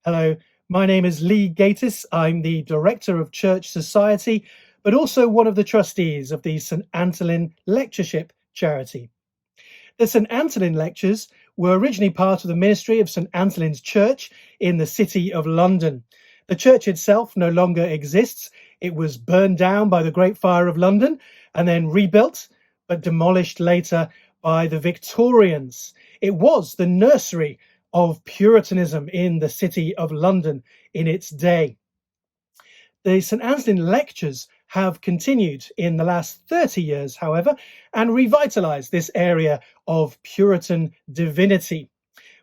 Hello, my name is Lee Gatiss. I'm the Director of Church Society, but also one of the trustees of the St Antholin Lectureship charity. The St Antholin Lectures were originally part of the ministry of St Antholin's Church in the City of London. The church itself no longer exists. It was burned down by the Great Fire of London and then rebuilt, but demolished later by the Victorians. It was the nursery of Puritanism in the City of London in its day. The St Antholin Lectures have continued in the last 30 years, however, and revitalised this area of Puritan divinity.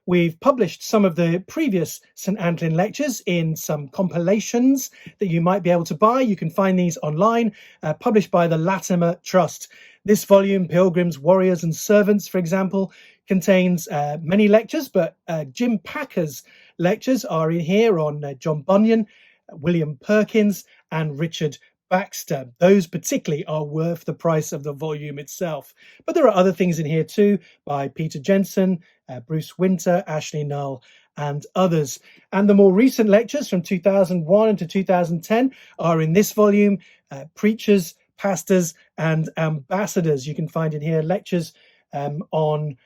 We've published some of the previous St Antholin lectures in some compilations that you might be able to buy. You can find these online, published by the Latimer Trust. This volume, Pilgrims, Warriors and Servants, for example, contains many lectures, but Jim Packer's lectures are in here on John Bunyan, William Perkins and Richard Baxter. Those particularly are worth the price of the volume itself. But there are other things in here too by Peter Jensen, Bruce Winter, Ashley Null and others. And the more recent lectures from 2001 to 2010 are in this volume, Preachers, Pastors and Ambassadors. You can find in here lectures on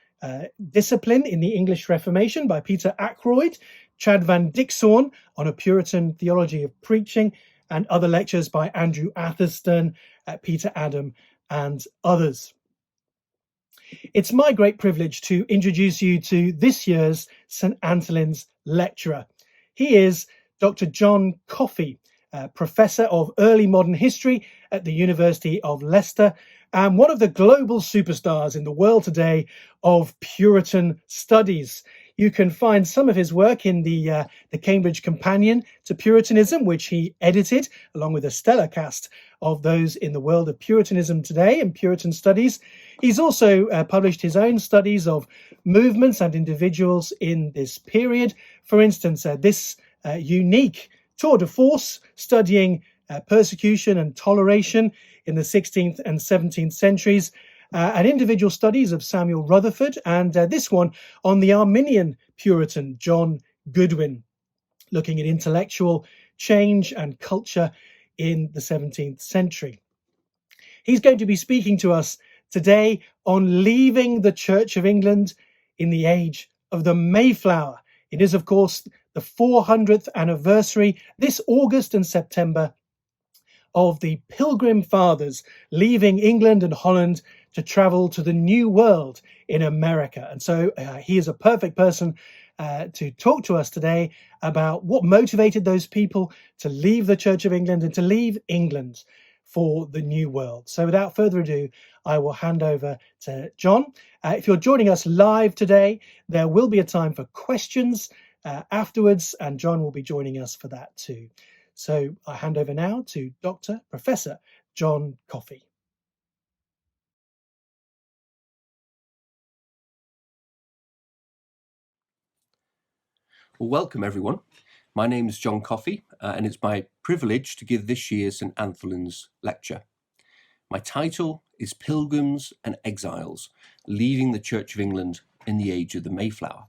Discipline in the English Reformation by Peter Ackroyd, Chad Van Dixhoorn on a Puritan theology of preaching, and other lectures by Andrew Atherstone, Peter Adam, and others. It's my great privilege to introduce you to this year's St Antholin's lecturer. He is Dr. John Coffey, Professor of Early Modern History at the University of Leicester, and one of the global superstars in the world today of Puritan studies. You can find some of his work in the Cambridge Companion to Puritanism, which he edited, along with a stellar cast of those in the world of Puritanism today and Puritan studies. He's also published his own studies of movements and individuals in this period. For instance, this unique tour de force studying persecution and toleration in the 16th and 17th centuries, and individual studies of Samuel Rutherford, and this one on the Arminian Puritan John Goodwin, looking at intellectual change and culture in the 17th century. He's going to be speaking to us today on leaving the Church of England in the age of the Mayflower. It is, of course, the 400th anniversary this August and September of the Pilgrim Fathers leaving England and Holland to travel to the New World in America. And so he is a perfect person to talk to us today about what motivated those people to leave the Church of England and to leave England for the New World. So without further ado, I will hand over to John. If you're joining us live today, there will be a time for questions afterwards, and John will be joining us for that too. So I hand over now to Dr. Professor John Coffey. Well, welcome everyone. My name is John Coffey, and it's my privilege to give this year's St Antholin's lecture. My title is Pilgrims and Exiles, Leaving the Church of England in the Age of the Mayflower.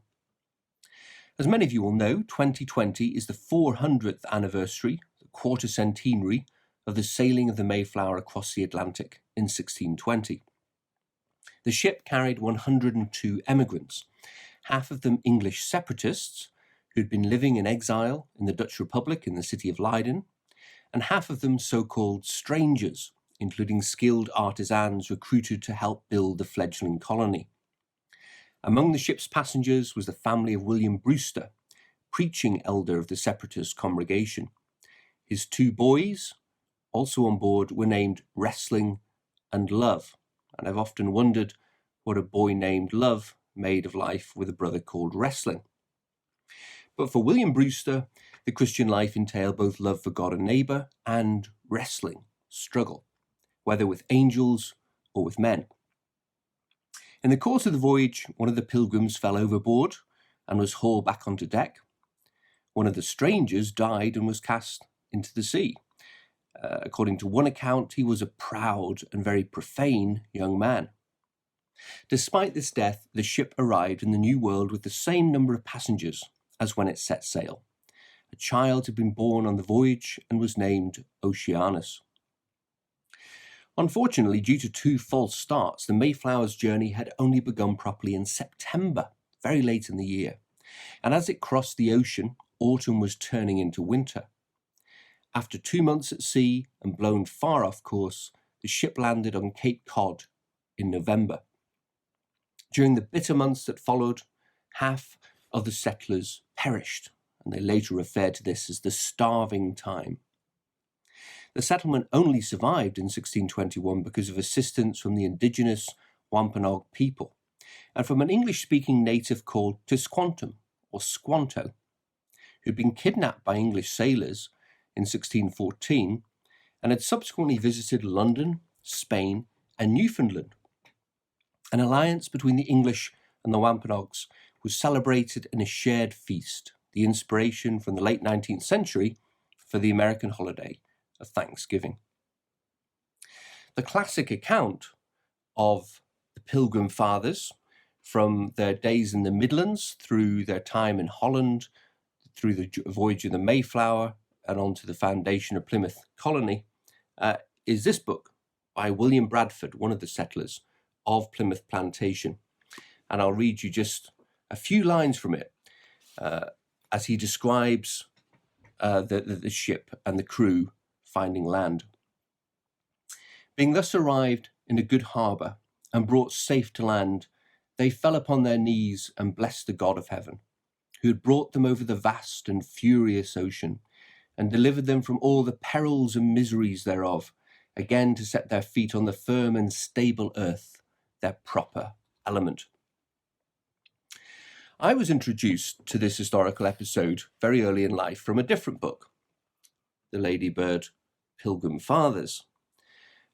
As many of you will know, 2020 is the 400th anniversary, the quarter centenary, of the sailing of the Mayflower across the Atlantic in 1620. The ship carried 102 emigrants, half of them English separatists, who'd been living in exile in the Dutch Republic in the city of Leiden, and half of them so-called strangers, including skilled artisans recruited to help build the fledgling colony. Among the ship's passengers was the family of William Brewster, preaching elder of the separatist congregation. His two boys, also on board, were named Wrestling and Love, and I've often wondered what a boy named Love made of life with a brother called Wrestling. But for William Brewster, the Christian life entailed both love for God and neighbour and wrestling, struggle, whether with angels or with men. In the course of the voyage, one of the pilgrims fell overboard and was hauled back onto deck. One of the strangers died and was cast into the sea. According to one account, he was a proud and very profane young man. Despite this death, the ship arrived in the New World with the same number of passengers as when it set sail, a child had been born on the voyage and was named Oceanus. Unfortunately, due to two false starts, the Mayflower's journey had only begun properly in September, very late in the year. And as it crossed the ocean, autumn was turning into winter. After 2 months at sea and blown far off course, the ship landed on Cape Cod in November. During the bitter months that followed, half of the settlers perished, and they later referred to this as the starving time. The settlement only survived in 1621 because of assistance from the indigenous Wampanoag people and from an English-speaking native called Tisquantum, or Squanto, who'd been kidnapped by English sailors in 1614 and had subsequently visited London, Spain, and Newfoundland. An alliance between the English and the Wampanoags was celebrated in a shared feast, the inspiration from the late 19th century for the American holiday of Thanksgiving. The classic account of the Pilgrim Fathers, from their days in the Midlands through their time in Holland, through the voyage of the Mayflower, and on to the foundation of Plymouth Colony, is this book by William Bradford, one of the settlers of Plymouth Plantation. And I'll read you just a few lines from it as he describes the ship and the crew finding land. Being thus arrived in a good harbour and brought safe to land, they fell upon their knees and blessed the God of heaven, who had brought them over the vast and furious ocean, and delivered them from all the perils and miseries thereof, again to set their feet on the firm and stable earth, their proper element. I was introduced to this historical episode very early in life from a different book, The Ladybird Pilgrim Fathers.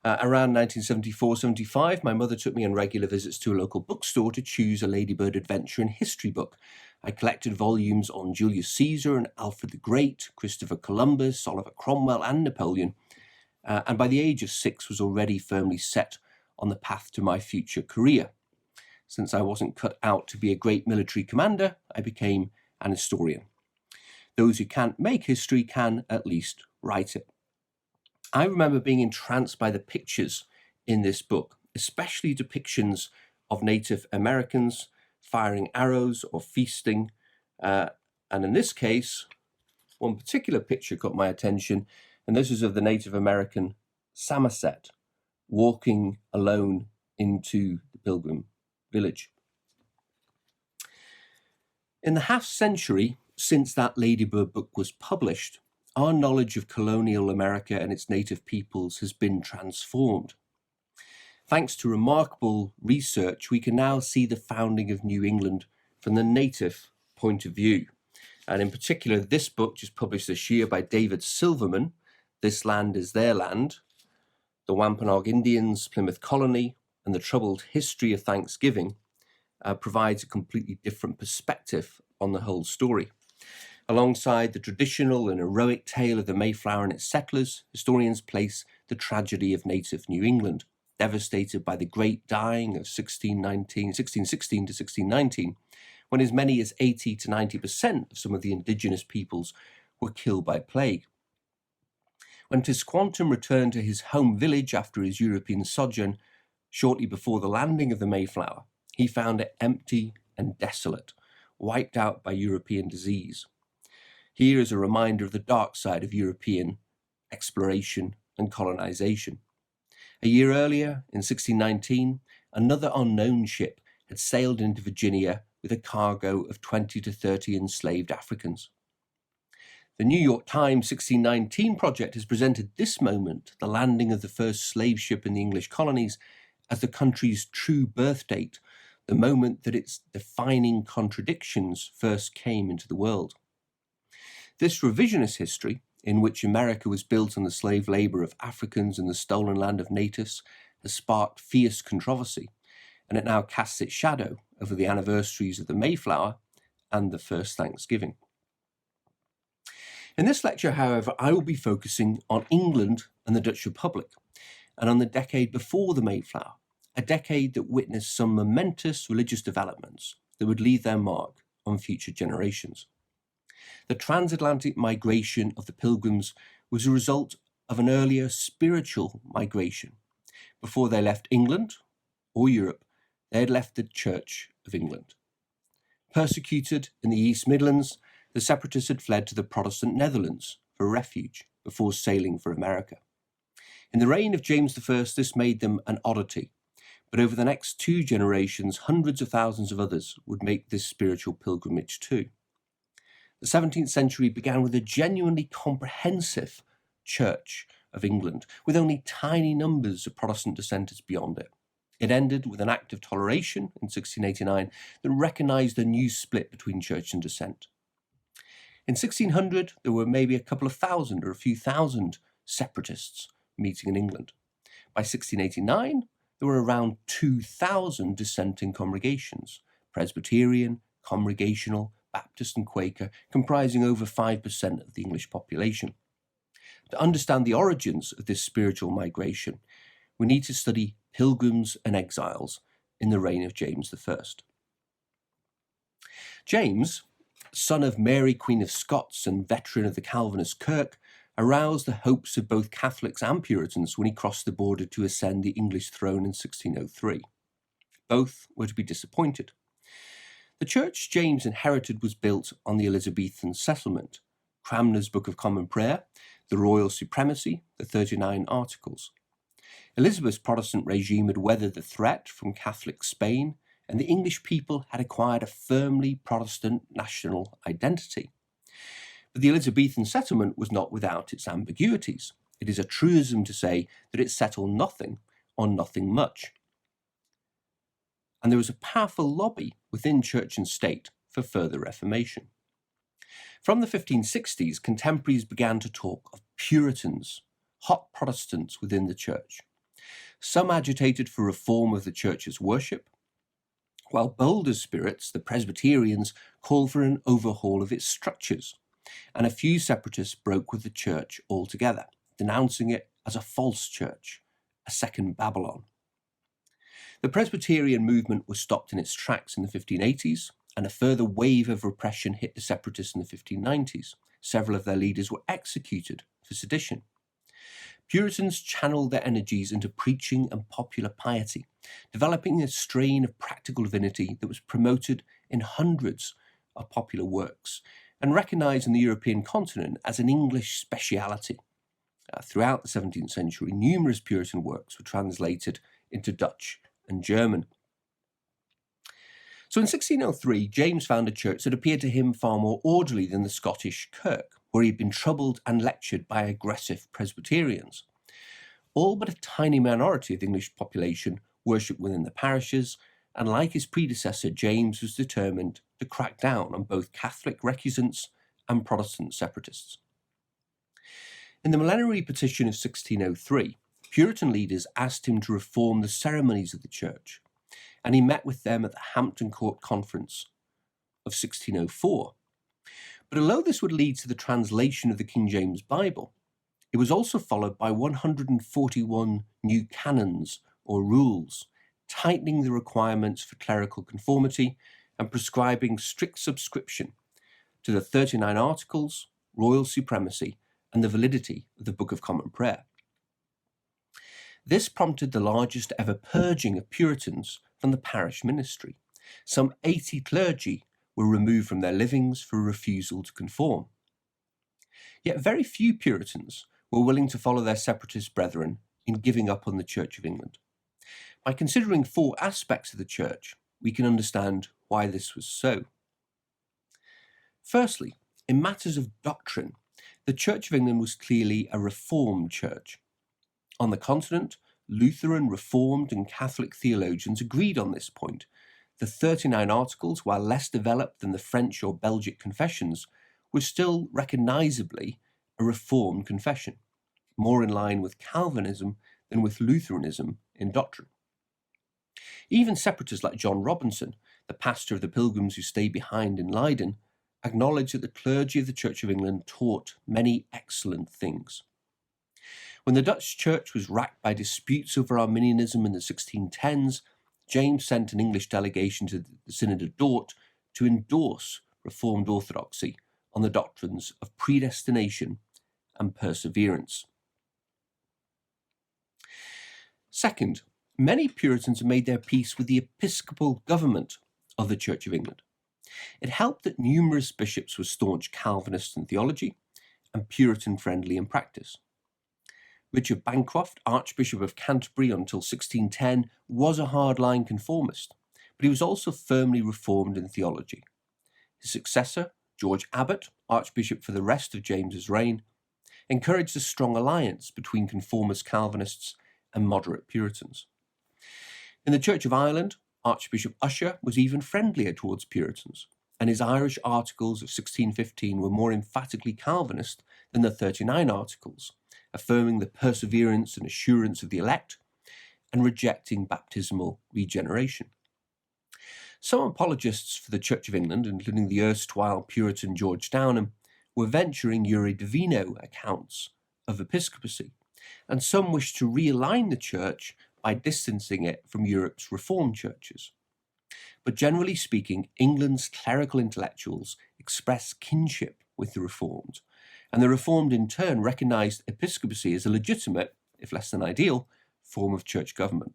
Around 1974-75, my mother took me on regular visits to a local bookstore to choose a Ladybird adventure and history book. I collected volumes on Julius Caesar and Alfred the Great, Christopher Columbus, Oliver Cromwell, and Napoleon, and by the age of 6 was already firmly set on the path to my future career. Since I wasn't cut out to be a great military commander, I became an historian. Those who can't make history can at least write it. I remember being entranced by the pictures in this book, especially depictions of Native Americans firing arrows or feasting. And in this case, one particular picture caught my attention, and this is of the Native American Samoset walking alone into the Pilgrim village. In the half century since that Ladybird book was published, our knowledge of colonial America and its native peoples has been transformed. Thanks to remarkable research, we can now see the founding of New England from the native point of view. And in particular, this book, just published this year by David Silverman, This Land is Their Land, The Wampanoag Indians, Plymouth Colony, and the Troubled History of Thanksgiving, provides a completely different perspective on the whole story. Alongside the traditional and heroic tale of the Mayflower and its settlers, historians place the tragedy of native New England, devastated by the Great Dying of 1616 to 1619, when as many as 80 to 90% of some of the indigenous peoples were killed by plague. When Tisquantum returned to his home village after his European sojourn, shortly before the landing of the Mayflower, he found it empty and desolate, wiped out by European disease. Here is a reminder of the dark side of European exploration and colonization. A year earlier, in 1619, another unknown ship had sailed into Virginia with a cargo of 20 to 30 enslaved Africans. The New York Times 1619 project has presented this moment, the landing of the first slave ship in the English colonies, as the country's true birth date, the moment that its defining contradictions first came into the world. This revisionist history, in which America was built on the slave labour of Africans and the stolen land of natives, has sparked fierce controversy, and it now casts its shadow over the anniversaries of the Mayflower and the first Thanksgiving. In this lecture, however, I will be focusing on England and the Dutch Republic, and on the decade before the Mayflower, a decade that witnessed some momentous religious developments that would leave their mark on future generations. The transatlantic migration of the Pilgrims was a result of an earlier spiritual migration. Before they left England or Europe, they had left the Church of England. Persecuted in the East Midlands, the separatists had fled to the Protestant Netherlands for refuge before sailing for America. In the reign of James I, this made them an oddity, but over the next 2 generations, hundreds of thousands of others would make this spiritual pilgrimage too. The 17th century began with a genuinely comprehensive Church of England, with only tiny numbers of Protestant dissenters beyond it. It ended with an Act of Toleration in 1689 that recognised a new split between church and dissent. In 1600, there were maybe a couple of thousand or a few thousand separatists meeting in England. By 1689, there were around 2,000 dissenting congregations, Presbyterian, Congregational, Baptist and Quaker, comprising over 5% of the English population. To understand the origins of this spiritual migration, we need to study Pilgrims and Exiles in the reign of James I. James, son of Mary, Queen of Scots and veteran of the Calvinist Kirk, aroused the hopes of both Catholics and Puritans when he crossed the border to ascend the English throne in 1603. Both were to be disappointed. The church James inherited was built on the Elizabethan settlement, Cranmer's Book of Common Prayer, the royal supremacy, the 39 Articles. Elizabeth's Protestant regime had weathered the threat from Catholic Spain, and the English people had acquired a firmly Protestant national identity. But the Elizabethan settlement was not without its ambiguities. It is a truism to say that it settled nothing on nothing much. And there was a powerful lobby within church and state for further reformation. From the 1560s, contemporaries began to talk of Puritans, hot Protestants within the church. Some agitated for reform of the church's worship, while bolder spirits, the Presbyterians, called for an overhaul of its structures, and a few separatists broke with the church altogether, denouncing it as a false church, a second Babylon. The Presbyterian movement was stopped in its tracks in the 1580s, and a further wave of repression hit the separatists in the 1590s. Several of their leaders were executed for sedition. Puritans channeled their energies into preaching and popular piety, developing a strain of practical divinity that was promoted in hundreds of popular works and recognised in the European continent as an English speciality. Throughout the 17th century, numerous Puritan works were translated into Dutch and German. So in 1603, James found a church that appeared to him far more orderly than the Scottish Kirk, where he had been troubled and lectured by aggressive Presbyterians. All but a tiny minority of the English population worshipped within the parishes, and like his predecessor, James was determined to crack down on both Catholic recusants and Protestant separatists. In the millenary petition of 1603, Puritan leaders asked him to reform the ceremonies of the church, and he met with them at the Hampton Court Conference of 1604. But although this would lead to the translation of the King James Bible, it was also followed by 141 new canons or rules, tightening the requirements for clerical conformity and prescribing strict subscription to the 39 Articles, royal supremacy, and the validity of the Book of Common Prayer. This prompted the largest ever purging of Puritans from the parish ministry. Some 80 clergy were removed from their livings for refusal to conform. Yet very few Puritans were willing to follow their separatist brethren in giving up on the Church of England. By considering 4 aspects of the Church, we can understand why this was so. Firstly, in matters of doctrine, the Church of England was clearly a Reformed church. On the continent, Lutheran, Reformed and Catholic theologians agreed on this point. The 39 Articles, while less developed than the French or Belgic confessions, were still recognisably a Reformed confession, more in line with Calvinism than with Lutheranism in doctrine. Even separatists like John Robinson, the pastor of the Pilgrims who stayed behind in Leiden, acknowledged that the clergy of the Church of England taught many excellent things. When the Dutch church was racked by disputes over Arminianism in the 1610s, James sent an English delegation to the Synod of Dort to endorse Reformed orthodoxy on the doctrines of predestination and perseverance. Second, many Puritans made their peace with the episcopal government of the Church of England. It helped that numerous bishops were staunch Calvinists in theology and Puritan-friendly in practice. Richard Bancroft, Archbishop of Canterbury until 1610, was a hard-line conformist, but he was also firmly reformed in theology. His successor, George Abbot, Archbishop for the rest of James's reign, encouraged a strong alliance between conformist Calvinists and moderate Puritans. In the Church of Ireland, Archbishop Usher was even friendlier towards Puritans, and his Irish Articles of 1615 were more emphatically Calvinist than the 39 Articles, affirming the perseverance and assurance of the elect and rejecting baptismal regeneration. Some apologists for the Church of England, including the erstwhile Puritan George Downham, were venturing Uri Divino accounts of episcopacy, and some wished to realign the Church by distancing it from Europe's Reformed churches. But generally speaking, England's clerical intellectuals expressed kinship with the Reformed, and the Reformed in turn recognised episcopacy as a legitimate, if less than ideal, form of church government.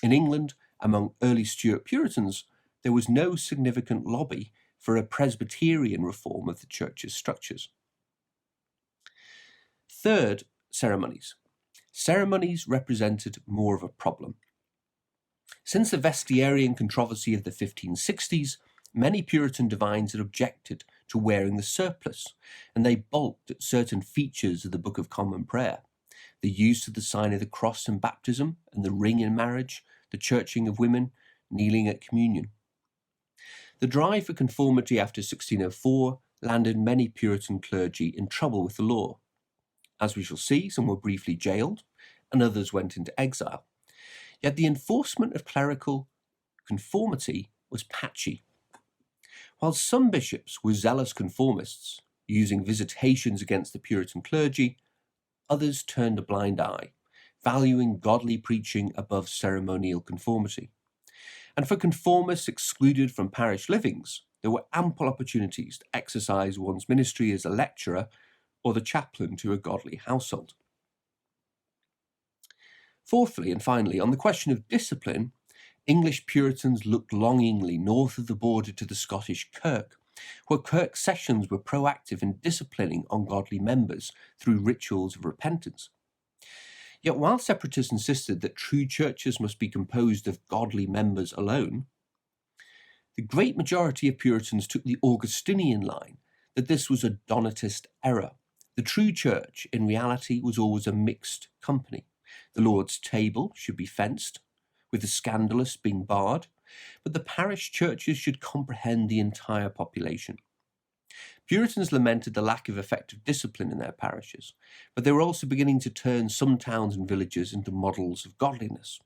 In England, among early Stuart Puritans, there was no significant lobby for a Presbyterian reform of the church's structures. Third, ceremonies. Ceremonies represented more of a problem. Since the vestiarian controversy of the 1560s, many Puritan divines had objected to wearing the surplice, and they balked at certain features of the Book of Common Prayer: the use of the sign of the cross in baptism and the ring in marriage, the churching of women, kneeling at communion. The drive for conformity after 1604 landed many Puritan clergy in trouble with the law. As we shall see, some were briefly jailed, and others went into exile. Yet the enforcement of clerical conformity was patchy. While some bishops were zealous conformists, using visitations against the Puritan clergy, others turned a blind eye, valuing godly preaching above ceremonial conformity. And for conformists excluded from parish livings, there were ample opportunities to exercise one's ministry as a lecturer or the chaplain to a godly household. Fourthly, and finally, on the question of discipline, English Puritans looked longingly north of the border to the Scottish Kirk, where Kirk sessions were proactive in disciplining ungodly members through rituals of repentance. Yet while separatists insisted that true churches must be composed of godly members alone, the great majority of Puritans took the Augustinian line that this was a Donatist error. The true church, in reality, was always a mixed company. The Lord's table should be fenced, with the scandalous being barred, but the parish churches should comprehend the entire population. Puritans lamented the lack of effective discipline in their parishes, but they were also beginning to turn some towns and villages into models of godliness.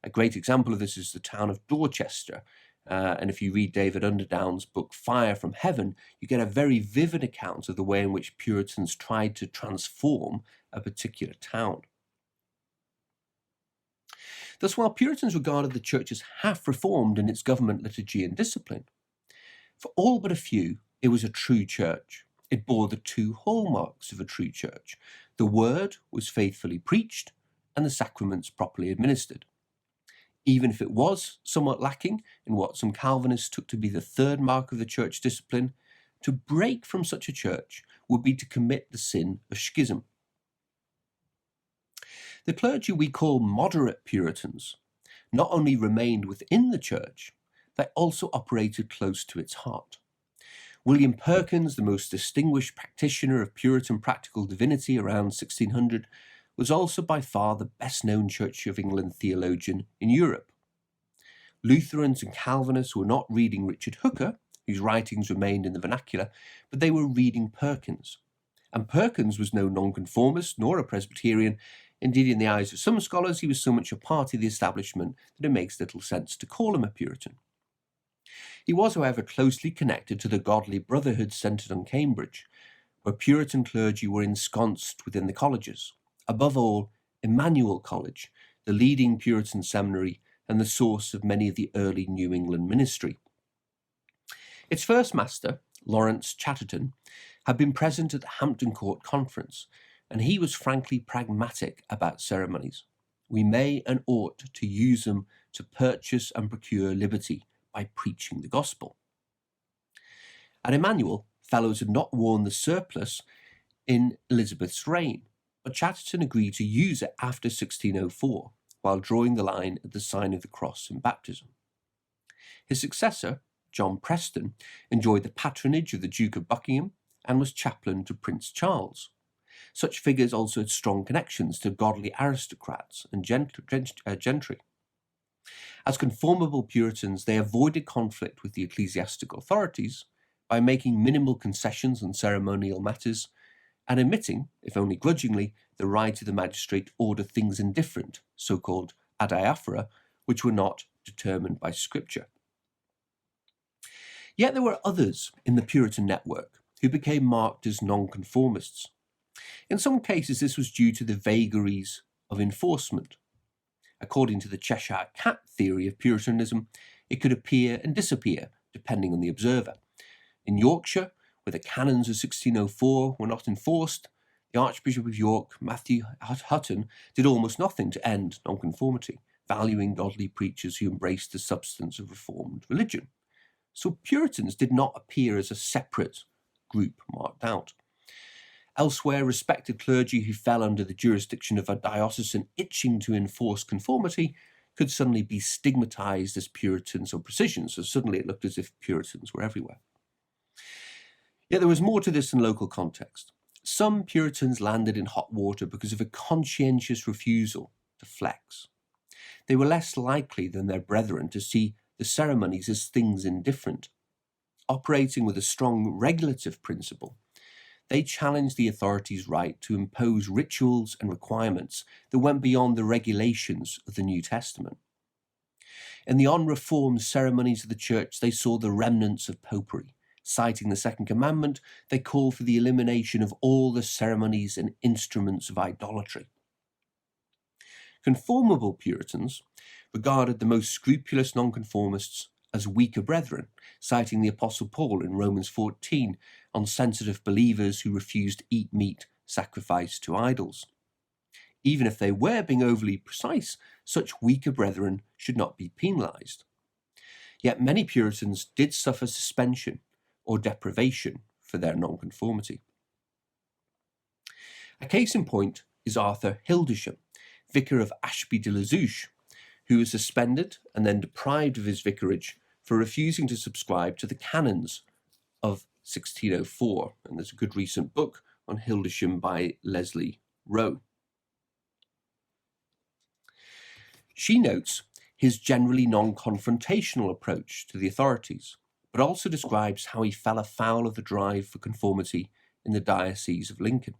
A great example of this is the town of Dorchester, and if you read David Underdown's book Fire from Heaven, you get a very vivid account of the way in which Puritans tried to transform a particular town. Thus, while Puritans regarded the church as half reformed in its government, liturgy and discipline, for all but a few, it was a true church. It bore the two hallmarks of a true church. The word was faithfully preached and the sacraments properly administered. Even if it was somewhat lacking in what some Calvinists took to be the third mark of the church discipline, to break from such a church would be to commit the sin of schism. The clergy we call moderate Puritans not only remained within the church, they also operated close to its heart. William Perkins, the most distinguished practitioner of Puritan practical divinity around 1600, was also by far the best-known Church of England theologian in Europe. Lutherans and Calvinists were not reading Richard Hooker, whose writings remained in the vernacular, but they were reading Perkins. And Perkins was no nonconformist nor a Presbyterian. Indeed, in the eyes of some scholars, he was so much a part of the establishment that it makes little sense to call him a Puritan. He was, however, closely connected to the godly brotherhood centred on Cambridge, where Puritan clergy were ensconced within the colleges. Above all, Emmanuel College, the leading Puritan seminary and the source of many of the early New England ministry. Its first master, Lawrence Chatterton, had been present at the Hampton Court Conference, and he was frankly pragmatic about ceremonies. We may and ought to use them to purchase and procure liberty by preaching the gospel. At Emmanuel, fellows had not worn the surplice in Elizabeth's reign, but Chatterton agreed to use it after 1604, while drawing the line at the sign of the cross in baptism. His successor, John Preston, enjoyed the patronage of the Duke of Buckingham and was chaplain to Prince Charles. Such figures also had strong connections to godly aristocrats and gentry. As conformable Puritans, they avoided conflict with the ecclesiastical authorities by making minimal concessions on ceremonial matters and admitting, if only grudgingly, the right of the magistrate to order things indifferent, so-called adiaphora, which were not determined by Scripture. Yet there were others in the Puritan network who became marked as nonconformists. In some cases, this was due to the vagaries of enforcement. According to the Cheshire Cat theory of Puritanism, it could appear and disappear depending on the observer. In Yorkshire, where the canons of 1604 were not enforced, the Archbishop of York, Matthew Hutton, did almost nothing to end nonconformity, valuing godly preachers who embraced the substance of Reformed religion. So Puritans did not appear as a separate group marked out. Elsewhere, respected clergy who fell under the jurisdiction of a diocesan itching to enforce conformity could suddenly be stigmatized as Puritans or precisians, so suddenly it looked as if Puritans were everywhere. Yet there was more to this than local context. Some Puritans landed in hot water because of a conscientious refusal to flex. They were less likely than their brethren to see the ceremonies as things indifferent. Operating with a strong regulative principle, they challenged the authorities' right to impose rituals and requirements that went beyond the regulations of the New Testament. In the unreformed ceremonies of the Church, they saw the remnants of popery. Citing the Second Commandment, they called for the elimination of all the ceremonies and instruments of idolatry. Conformable Puritans regarded the most scrupulous nonconformists as weaker brethren, citing the Apostle Paul in Romans 14 on sensitive believers who refused to eat meat sacrificed to idols. Even if they were being overly precise, such weaker brethren should not be penalized. Yet many Puritans did suffer suspension or deprivation for their nonconformity. A case in point is Arthur Hildesham, vicar of Ashby de la Zouch, who was suspended and then deprived of his vicarage for refusing to subscribe to the canons of 1604. And there's a good recent book on Hildesham by Leslie Rowe. She notes his generally non-confrontational approach to the authorities, but also describes how he fell afoul of the drive for conformity in the Diocese of Lincoln.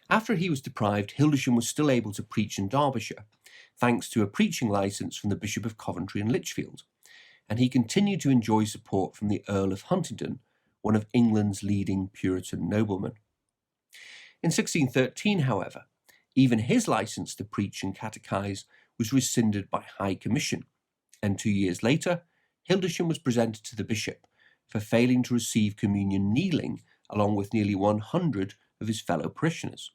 After he was deprived, Hildesham was still able to preach in Derbyshire, thanks to a preaching licence from the Bishop of Coventry and Lichfield, and he continued to enjoy support from the Earl of Huntingdon, one of England's leading Puritan noblemen. In 1613, however, even his licence to preach and catechize was rescinded by High Commission, and 2 years later, Hildesham was presented to the bishop for failing to receive communion kneeling along with nearly 100 of his fellow parishioners.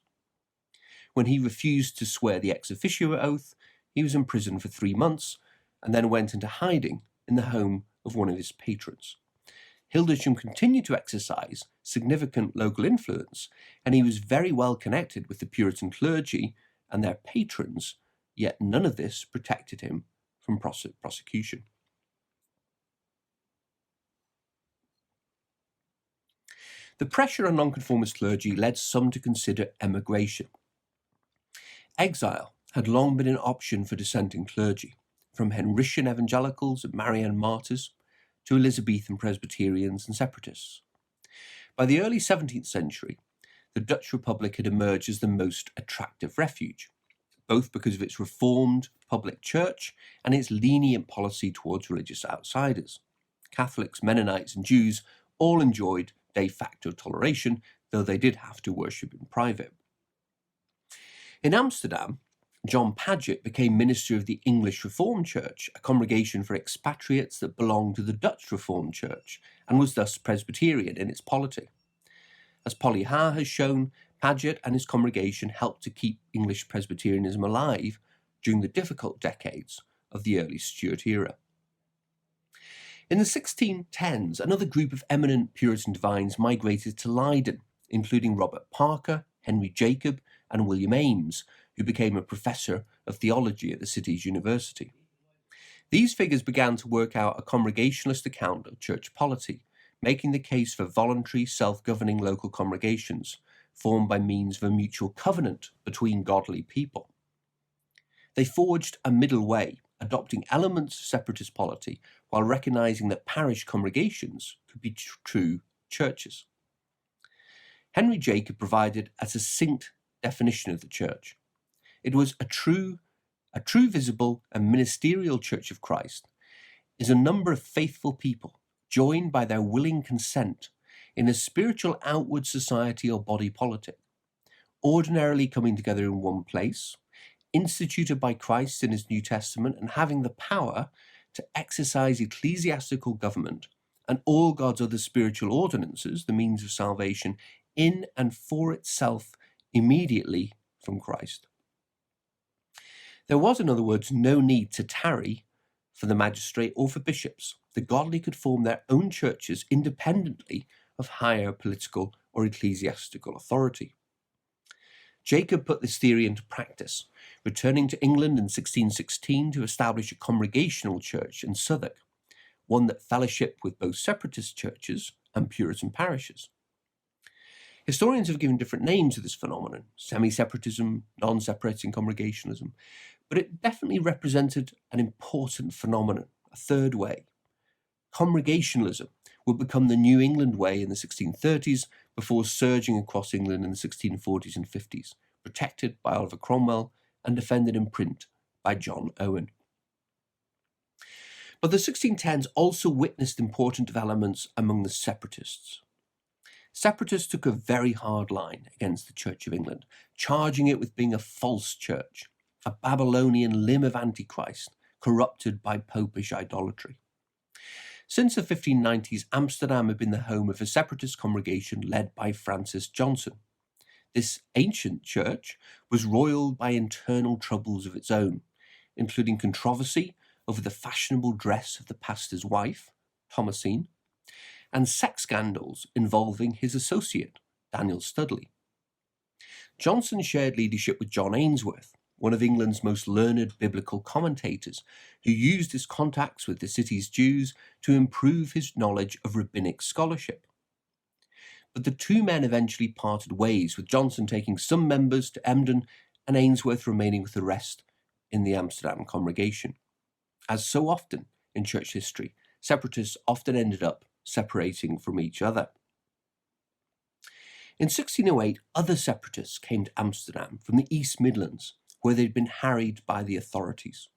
When he refused to swear the ex officio oath, he was imprisoned for 3 months and then went into hiding in the home of one of his patrons. Hildesham continued to exercise significant local influence, and he was very well connected with the Puritan clergy and their patrons, yet none of this protected him from prosecution. The pressure on nonconformist clergy led some to consider emigration. Exile had long been an option for dissenting clergy, from Henrician evangelicals and Marian martyrs to Elizabethan Presbyterians and separatists. By the early 17th century, the Dutch Republic had emerged as the most attractive refuge, both because of its reformed public church and its lenient policy towards religious outsiders. Catholics, Mennonites, and Jews all enjoyed de facto toleration, though they did have to worship in private. In Amsterdam, John Paget became minister of the English Reformed Church, a congregation for expatriates that belonged to the Dutch Reformed Church, and was thus Presbyterian in its polity. As Polly Haar has shown, Paget and his congregation helped to keep English Presbyterianism alive during the difficult decades of the early Stuart era. In the 1610s, another group of eminent Puritan divines migrated to Leiden, including Robert Parker, Henry Jacob, and William Ames, who became a professor of theology at the city's university. These figures began to work out a congregationalist account of church polity, making the case for voluntary, self-governing local congregations, formed by means of a mutual covenant between godly people. They forged a middle way, adopting elements of separatist polity while recognizing that parish congregations could be true churches. Henry Jacob provided a succinct definition of the church. It was a true, visible, and ministerial Church of Christ is a number of faithful people joined by their willing consent in a spiritual outward society or body politic, ordinarily coming together in one place, instituted by Christ in his New Testament, and having the power to exercise ecclesiastical government and all God's other spiritual ordinances, the means of salvation, in and for itself immediately from Christ. There was, in other words, no need to tarry for the magistrate or for bishops. The godly could form their own churches independently of higher political or ecclesiastical authority. Jacob put this theory into practice, returning to England in 1616 to establish a congregational church in Southwark, one that fellowshipped with both separatist churches and Puritan parishes. Historians have given different names to this phenomenon: semi-separatism, non-separating congregationalism, but it definitely represented an important phenomenon, a third way. Congregationalism would become the New England way in the 1630s before surging across England in the 1640s and 50s, protected by Oliver Cromwell and defended in print by John Owen. But the 1610s also witnessed important developments among the separatists. Separatists took a very hard line against the Church of England, charging it with being a false church, a Babylonian limb of Antichrist, corrupted by popish idolatry. Since the 1590s, Amsterdam had been the home of a separatist congregation led by Francis Johnson. This ancient church was roiled by internal troubles of its own, including controversy over the fashionable dress of the pastor's wife, Thomasine, and sex scandals involving his associate, Daniel Studley. Johnson shared leadership with John Ainsworth, one of England's most learned biblical commentators, who used his contacts with the city's Jews to improve his knowledge of rabbinic scholarship. But the two men eventually parted ways, with Johnson taking some members to Emden and Ainsworth remaining with the rest in the Amsterdam congregation. As so often in church history, separatists often ended up separating from each other. In 1608, other separatists came to Amsterdam from the East Midlands, where they'd been harried by the authorities.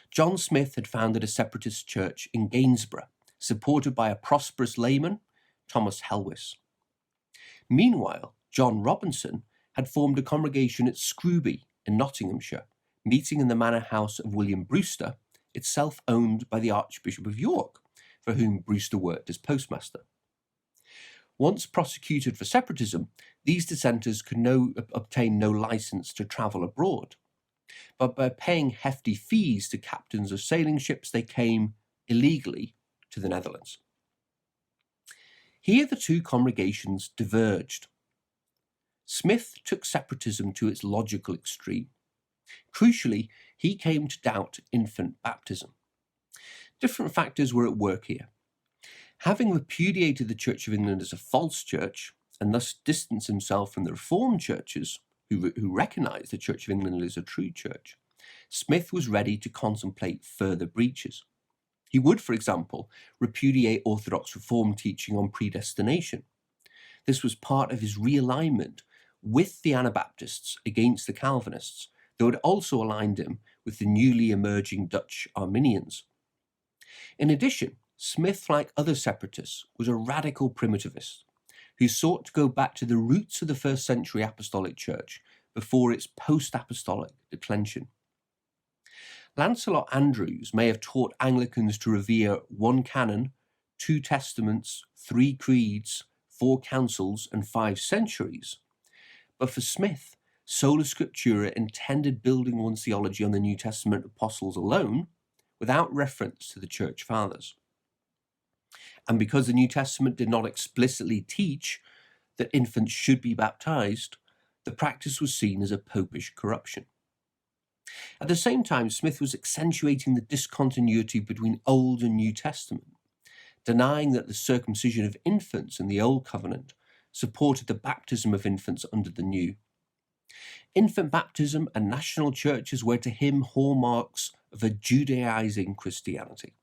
John Smith had founded a separatist church in Gainsborough, supported by a prosperous layman, Thomas Helwys. Meanwhile, John Robinson had formed a congregation at Scrooby in Nottinghamshire, meeting in the manor house of William Brewster, itself owned by the Archbishop of York, for whom Brewster worked as postmaster. Once prosecuted for separatism, these dissenters could obtain no license to travel abroad. But by paying hefty fees to captains of sailing ships, they came illegally to the Netherlands. Here the two congregations diverged. Smith took separatism to its logical extreme. Crucially, he came to doubt infant baptism. Different factors were at work here. Having repudiated the Church of England as a false church, and thus distanced himself from the Reformed churches who recognised the Church of England as a true church, Smith was ready to contemplate further breaches. He would, for example, repudiate Orthodox Reformed teaching on predestination. This was part of his realignment with the Anabaptists against the Calvinists, though it also aligned him with the newly emerging Dutch Arminians. In addition, Smith, like other separatists, was a radical primitivist who sought to go back to the roots of the first century Apostolic Church before its post-apostolic declension. Lancelot Andrewes may have taught Anglicans to revere one canon, 2 testaments, 3 creeds, 4 councils, and 5 centuries. But for Smith, sola scriptura intended building one's theology on the New Testament apostles alone, without reference to the Church Fathers. And because the New Testament did not explicitly teach that infants should be baptized, the practice was seen as a popish corruption. At the same time, Smith was accentuating the discontinuity between Old and New Testament, denying that the circumcision of infants in the Old Covenant supported the baptism of infants under the New. Infant baptism and national churches were to him hallmarks of a Judaizing Christianity.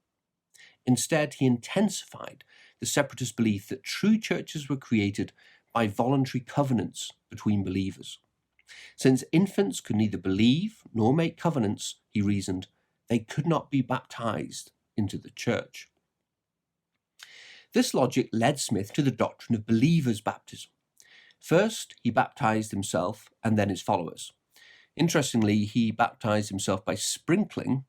Instead, he intensified the separatist belief that true churches were created by voluntary covenants between believers. Since infants could neither believe nor make covenants, he reasoned, they could not be baptized into the church. This logic led Smith to the doctrine of believers' baptism. First, he baptized himself and then his followers. Interestingly, he baptized himself by sprinkling,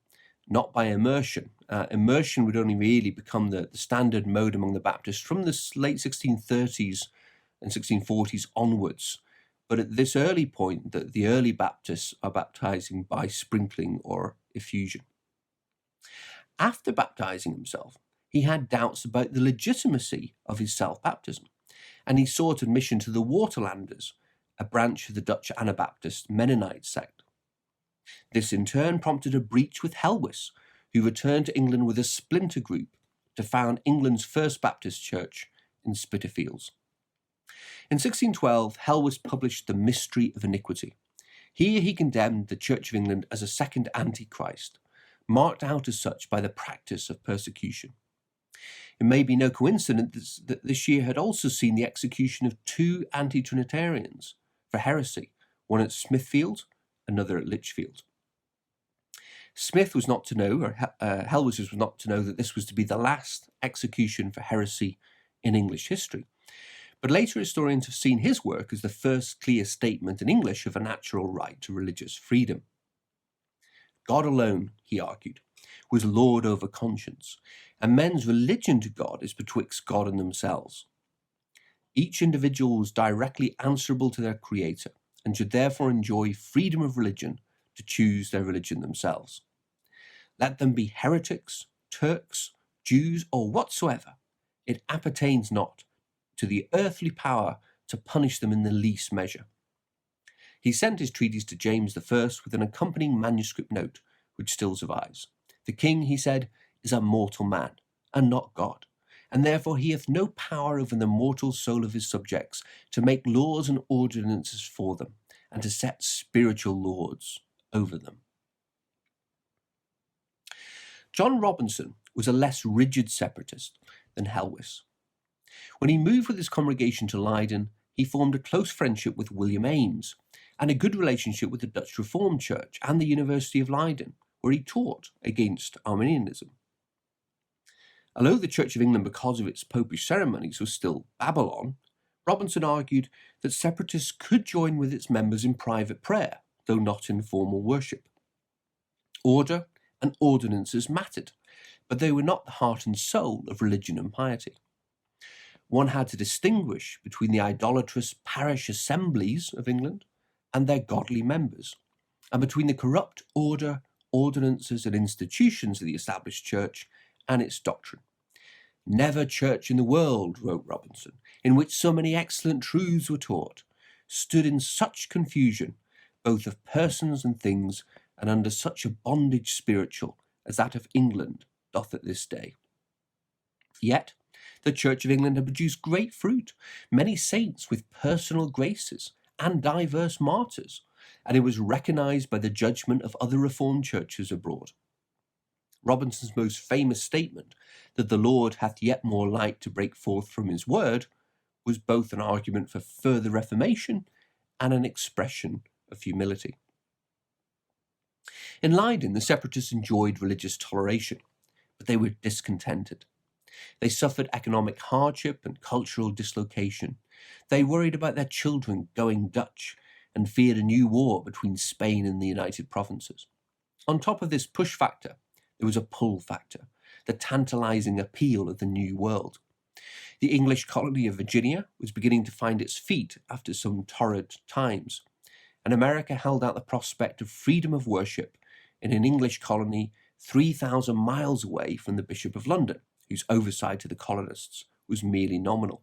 not by immersion. Immersion would only really become the standard mode among the Baptists from the late 1630s and 1640s onwards. But at this early point, the early Baptists are baptizing by sprinkling or effusion. After baptizing himself, he had doubts about the legitimacy of his self-baptism, and he sought admission to the Waterlanders, a branch of the Dutch Anabaptist Mennonite sect. This in turn prompted a breach with Helwys, who returned to England with a splinter group to found England's first Baptist church in Spitalfields. In 1612, Helwys published The Mystery of Iniquity. Here he condemned the Church of England as a second Antichrist, marked out as such by the practice of persecution. It may be no coincidence that this year had also seen the execution of 2 anti-Trinitarians for heresy, one at Smithfield, another at Lichfield. Smith was not to know, or Helwys was not to know, that this was to be the last execution for heresy in English history. But later historians have seen his work as the first clear statement in English of a natural right to religious freedom. God alone, he argued, was Lord over conscience, and men's religion to God is betwixt God and themselves. Each individual was directly answerable to their Creator, and should therefore enjoy freedom of religion to choose their religion themselves. Let them be heretics, Turks, Jews, or whatsoever, it appertains not to the earthly power to punish them in the least measure. He sent his treatise to James I with an accompanying manuscript note, which still survives. The king, he said, is a mortal man, and not God, and therefore he hath no power over the mortal soul of his subjects to make laws and ordinances for them, and to set spiritual lords over them. John Robinson was a less rigid separatist than Helwys. When he moved with his congregation to Leiden, he formed a close friendship with William Ames and a good relationship with the Dutch Reformed Church and the University of Leiden, where he taught against Arminianism. Although the Church of England, because of its popish ceremonies, was still Babylon, Robinson argued that separatists could join with its members in private prayer, though not in formal worship. Order and ordinances mattered, but they were not the heart and soul of religion and piety. One had to distinguish between the idolatrous parish assemblies of England and their godly members, and between the corrupt order, ordinances, and institutions of the established church and its doctrine. Never church in the world, wrote Robinson, in which so many excellent truths were taught, stood in such confusion, both of persons and things, and under such a bondage spiritual as that of England doth at this day. Yet the Church of England had produced great fruit, many saints with personal graces, and diverse martyrs, and it was recognised by the judgment of other Reformed churches abroad. Robinson's most famous statement, that the Lord hath yet more light to break forth from his word, was both an argument for further reformation and an expression of humility. In Leiden, the separatists enjoyed religious toleration, but they were discontented. They suffered economic hardship and cultural dislocation. They worried about their children going Dutch and feared a new war between Spain and the United Provinces. On top of this push factor, there was a pull factor, the tantalizing appeal of the New World. The English colony of Virginia was beginning to find its feet after some torrid times, and America held out the prospect of freedom of worship in an English colony 3,000 miles away from the Bishop of London, whose oversight of the colonists was merely nominal.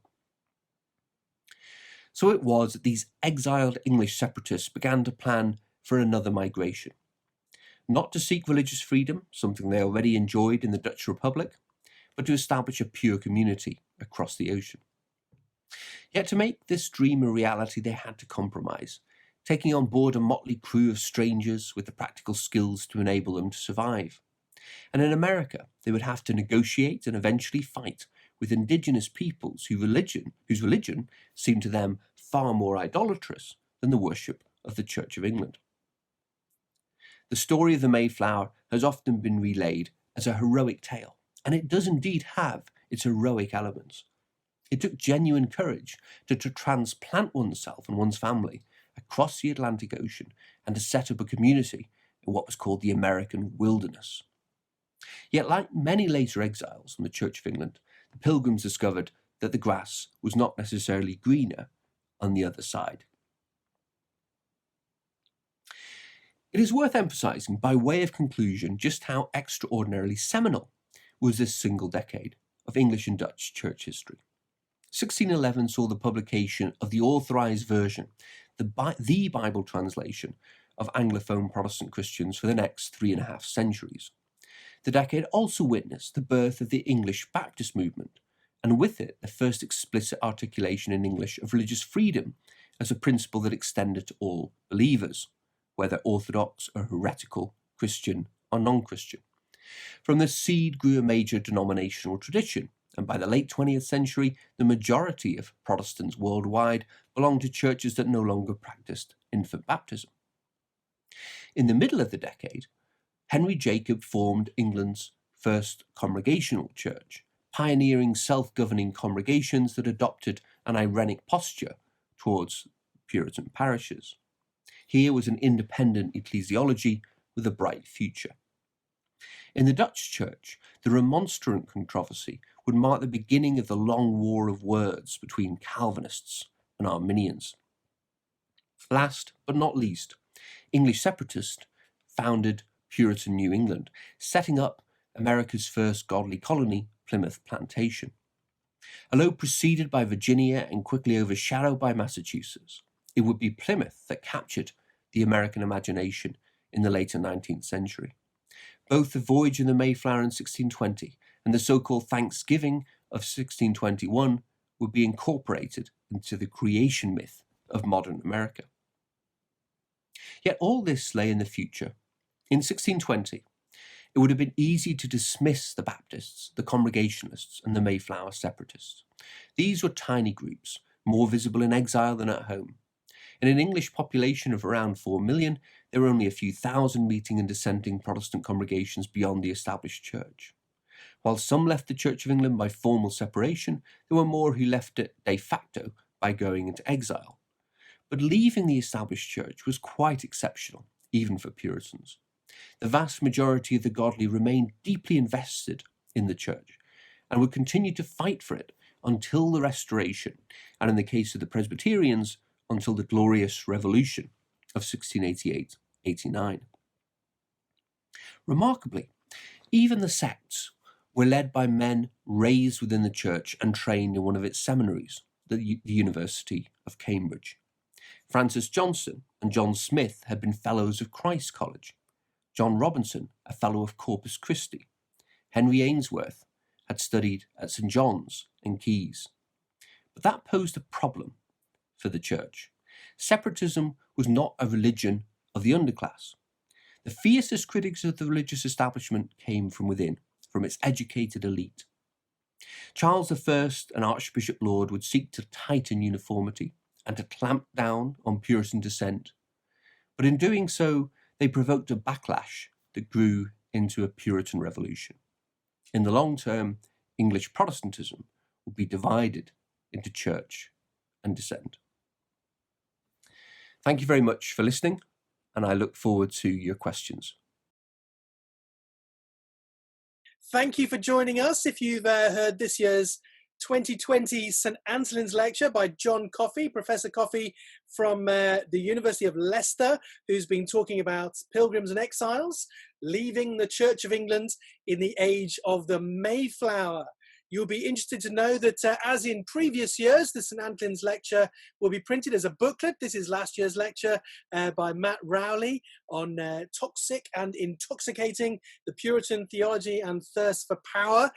So it was that these exiled English separatists began to plan for another migration, not to seek religious freedom, something they already enjoyed in the Dutch Republic, but to establish a pure community across the ocean. Yet to make this dream a reality, they had to compromise, taking on board a motley crew of strangers with the practical skills to enable them to survive. And in America, they would have to negotiate and eventually fight with indigenous peoples whose religion seemed to them far more idolatrous than the worship of the Church of England. The story of the Mayflower has often been relayed as a heroic tale, and it does indeed have its heroic elements. It took genuine courage to transplant oneself and one's family across the Atlantic Ocean and to set up a community in what was called the American wilderness. Yet, like many later exiles from the Church of England, the Pilgrims discovered that the grass was not necessarily greener on the other side. It is worth emphasising, by way of conclusion, just how extraordinarily seminal was this single decade of English and Dutch church history. 1611 saw the publication of the authorised version, the Bible translation of Anglophone Protestant Christians for the next 3.5 centuries. The decade also witnessed the birth of the English Baptist movement, and with it the first explicit articulation in English of religious freedom as a principle that extended to all believers, whether orthodox or heretical, Christian or non-Christian. From this seed grew a major denominational tradition, and by the late 20th century, the majority of Protestants worldwide belonged to churches that no longer practiced infant baptism. In the middle of the decade, Henry Jacob formed England's first congregational church, pioneering self-governing congregations that adopted an Irenic posture towards Puritan parishes. Here was an independent ecclesiology with a bright future. In the Dutch church, the Remonstrant controversy would mark the beginning of the long war of words between Calvinists and Arminians. Last but not least, English separatists founded Puritan New England, setting up America's first godly colony, Plymouth Plantation. Although preceded by Virginia and quickly overshadowed by Massachusetts, it would be Plymouth that captured the American imagination in the later 19th century. Both the voyage of the Mayflower in 1620 and the so-called Thanksgiving of 1621 would be incorporated into the creation myth of modern America. Yet all this lay in the future. In 1620, it would have been easy to dismiss the Baptists, the Congregationalists, and the Mayflower separatists. These were tiny groups, more visible in exile than at home. In an English population of around 4 million, there were only a few thousand meeting and dissenting Protestant congregations beyond the established church. While some left the Church of England by formal separation, there were more who left it de facto by going into exile. But leaving the established church was quite exceptional, even for Puritans. The vast majority of the godly remained deeply invested in the church and would continue to fight for it until the Restoration, and in the case of the Presbyterians, until the Glorious Revolution of 1688-89. Remarkably, even the sects were led by men raised within the church and trained in one of its seminaries, the University of Cambridge. Francis Johnson and John Smith had been fellows of Christ College. John Robinson, a fellow of Corpus Christi. Henry Ainsworth had studied at St. John's and Caius. But that posed a problem for the church. Separatism was not a religion of the underclass. The fiercest critics of the religious establishment came from within, from its educated elite. Charles I and Archbishop Laud would seek to tighten uniformity and to clamp down on Puritan dissent, but in doing so, they provoked a backlash that grew into a Puritan revolution. In the long term, English Protestantism would be divided into church and dissent. Thank you very much for listening, and I look forward to your questions. Thank you for joining us. If you've heard this year's 2020 St Antolin's lecture by John Coffey, Professor Coffey from the University of Leicester, who's been talking about Pilgrims and Exiles, leaving the Church of England in the age of the Mayflower. You'll be interested to know that, as in previous years, the St Antolin's lecture will be printed as a booklet. This is last year's lecture by Matt Rowley on Toxic and Intoxicating, the Puritan Theology and Thirst for Power.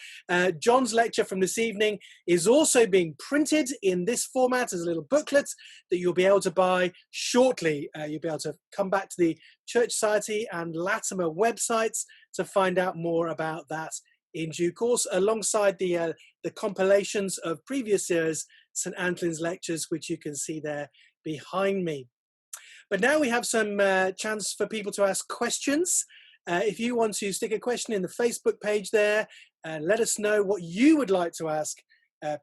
John's lecture from this evening is also being printed in this format as a little booklet that you'll be able to buy shortly. You'll be able to come back to the Church Society and Latimer websites to find out more about that in due course, alongside the compilations of previous years' St Antolin's lectures, which you can see there behind me. But now we have some chance for people to ask questions. If you want to stick a question in the Facebook page there, let us know what you would like to ask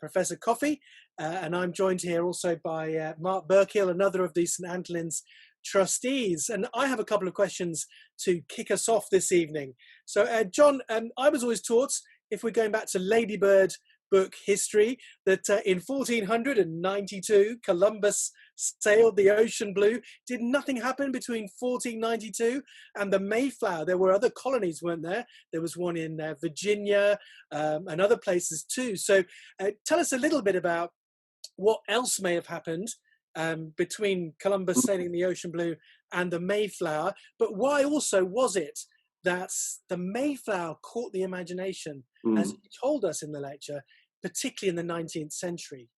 Professor Coffey. And I'm joined here also by Mark Burkill, another of the St Antolin's trustees. And I have a couple of questions to kick us off this evening. So, John, I was always taught, if we're going back to Ladybird book history, that in 1492, Columbus sailed the ocean blue. Did nothing happen between 1492 and the Mayflower? There were other colonies, weren't there? There was one in Virginia and other places too. So tell us a little bit about what else may have happened between Columbus sailing the ocean blue and the Mayflower, but why also was it that the Mayflower caught the imagination, as you told us in the lecture, particularly in the 19th century?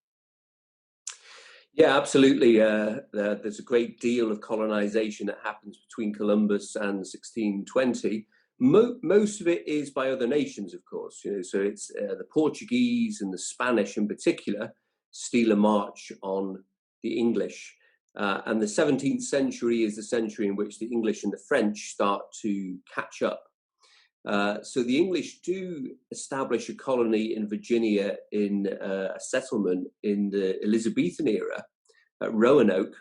Yeah, absolutely. There's a great deal of colonization that happens between Columbus and 1620. Most of it is by other nations, of course. So it's the Portuguese and the Spanish in particular steal a march on the English. And the 17th century is the century in which the English and the French start to catch up. So the English do establish a colony in Virginia in a settlement in the Elizabethan era at Roanoke,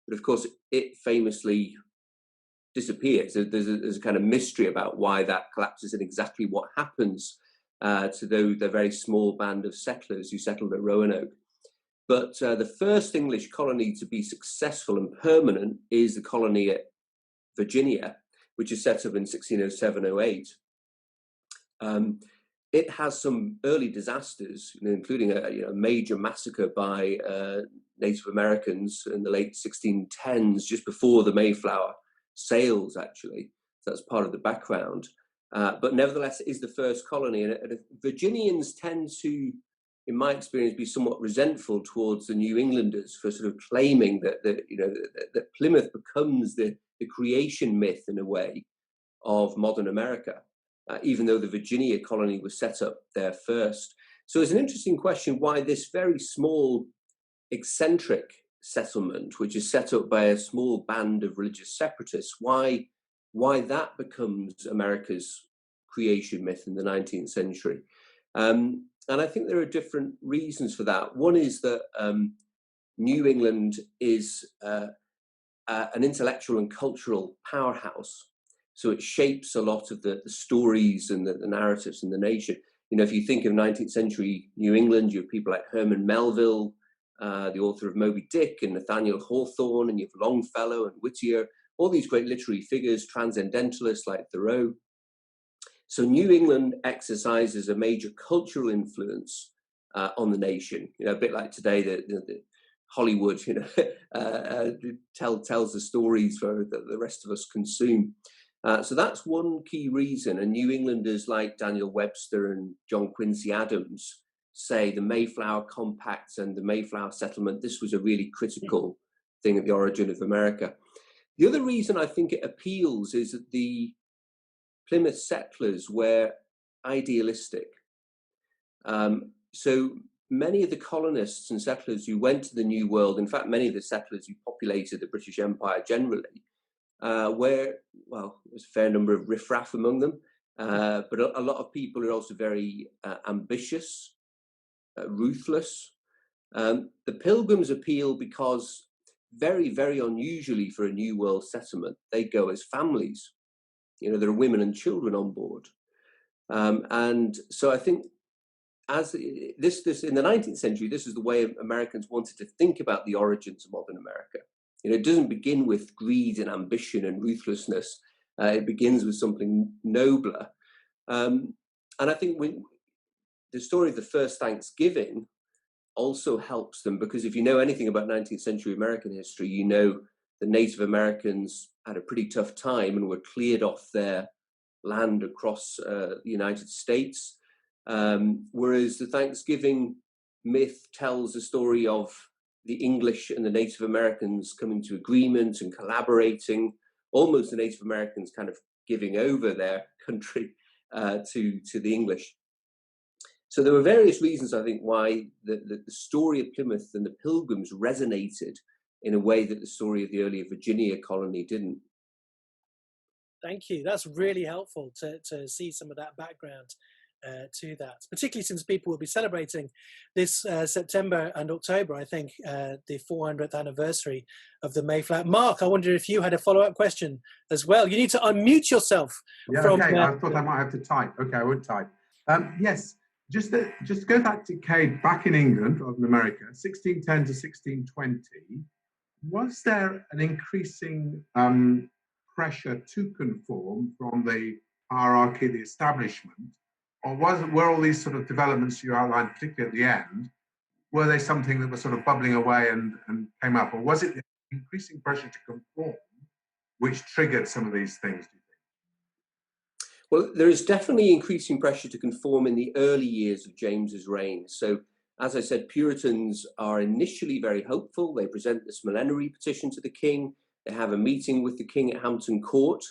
but of course it famously disappears. There's a kind of mystery about why that collapses and exactly what happens to the very small band of settlers who settled at Roanoke. But the first English colony to be successful and permanent is the colony at Virginia, which is set up in 1607-08. It has some early disasters, including a major massacre by Native Americans in the late 1610s, just before the Mayflower sails, actually. So that's part of the background. But nevertheless, it is the first colony. And Virginians tend to, in my experience, be somewhat resentful towards the New Englanders for sort of claiming that Plymouth becomes the creation myth, in a way, of modern America, even though the Virginia colony was set up there first. So it's an interesting question why this very small, eccentric settlement, which is set up by a small band of religious separatists, why that becomes America's creation myth in the 19th century. And I think there are different reasons for that. One is that New England is an intellectual and cultural powerhouse. So it shapes a lot of the stories and the narratives in the nation. If you think of 19th century New England, you have people like Herman Melville, the author of Moby Dick, and Nathaniel Hawthorne, and you have Longfellow and Whittier, all these great literary figures, transcendentalists like Thoreau. So New England exercises a major cultural influence on the nation. A bit like today, the Hollywood, tells the stories for the rest of us consume. So that's one key reason. And New Englanders like Daniel Webster and John Quincy Adams say the Mayflower Compact and the Mayflower Settlement, this was a really critical thing at the origin of America. The other reason I think it appeals is that the Plymouth settlers were idealistic. So many of the colonists and settlers who went to the New World, in fact, many of the settlers who populated the British Empire generally, there's a fair number of riffraff among them, but a lot of people are also very ambitious, ruthless. The Pilgrims appeal because very, very unusually for a New World settlement, they go as families. There are women and children on board. And so I think as this in the 19th century, this is the way Americans wanted to think about the origins of modern America. It doesn't begin with greed and ambition and ruthlessness. It begins with something nobler. And I think the story of the first Thanksgiving also helps them, because if you know anything about 19th century American history, you know the Native Americans had a pretty tough time and were cleared off their land across the United States. Whereas the Thanksgiving myth tells the story of the English and the Native Americans coming to agreement and collaborating, almost the Native Americans kind of giving over their country to the English. So there were various reasons, I think, why the story of Plymouth and the Pilgrims resonated in a way that the story of the earlier Virginia colony didn't. Thank you. That's really helpful to see some of that background to that, particularly since people will be celebrating this September and October, I think, the 400th anniversary of the Mayflower. Mark, I wonder if you had a follow-up question as well. You need to unmute yourself. Yeah, okay. I thought I might have to type. Okay, I would type. Yes, just go that decade back in England, or in America, 1610 to 1620, was there an increasing pressure to conform from the hierarchy, the establishment, or were all these sort of developments you outlined, particularly at the end, were they something that was sort of bubbling away and came up, or was it the increasing pressure to conform which triggered some of these things, do you think? Well, there is definitely increasing pressure to conform in the early years of James's reign. So, as I said, Puritans are initially very hopeful. They present this millenary petition to the king. They have a meeting with the king at Hampton Court.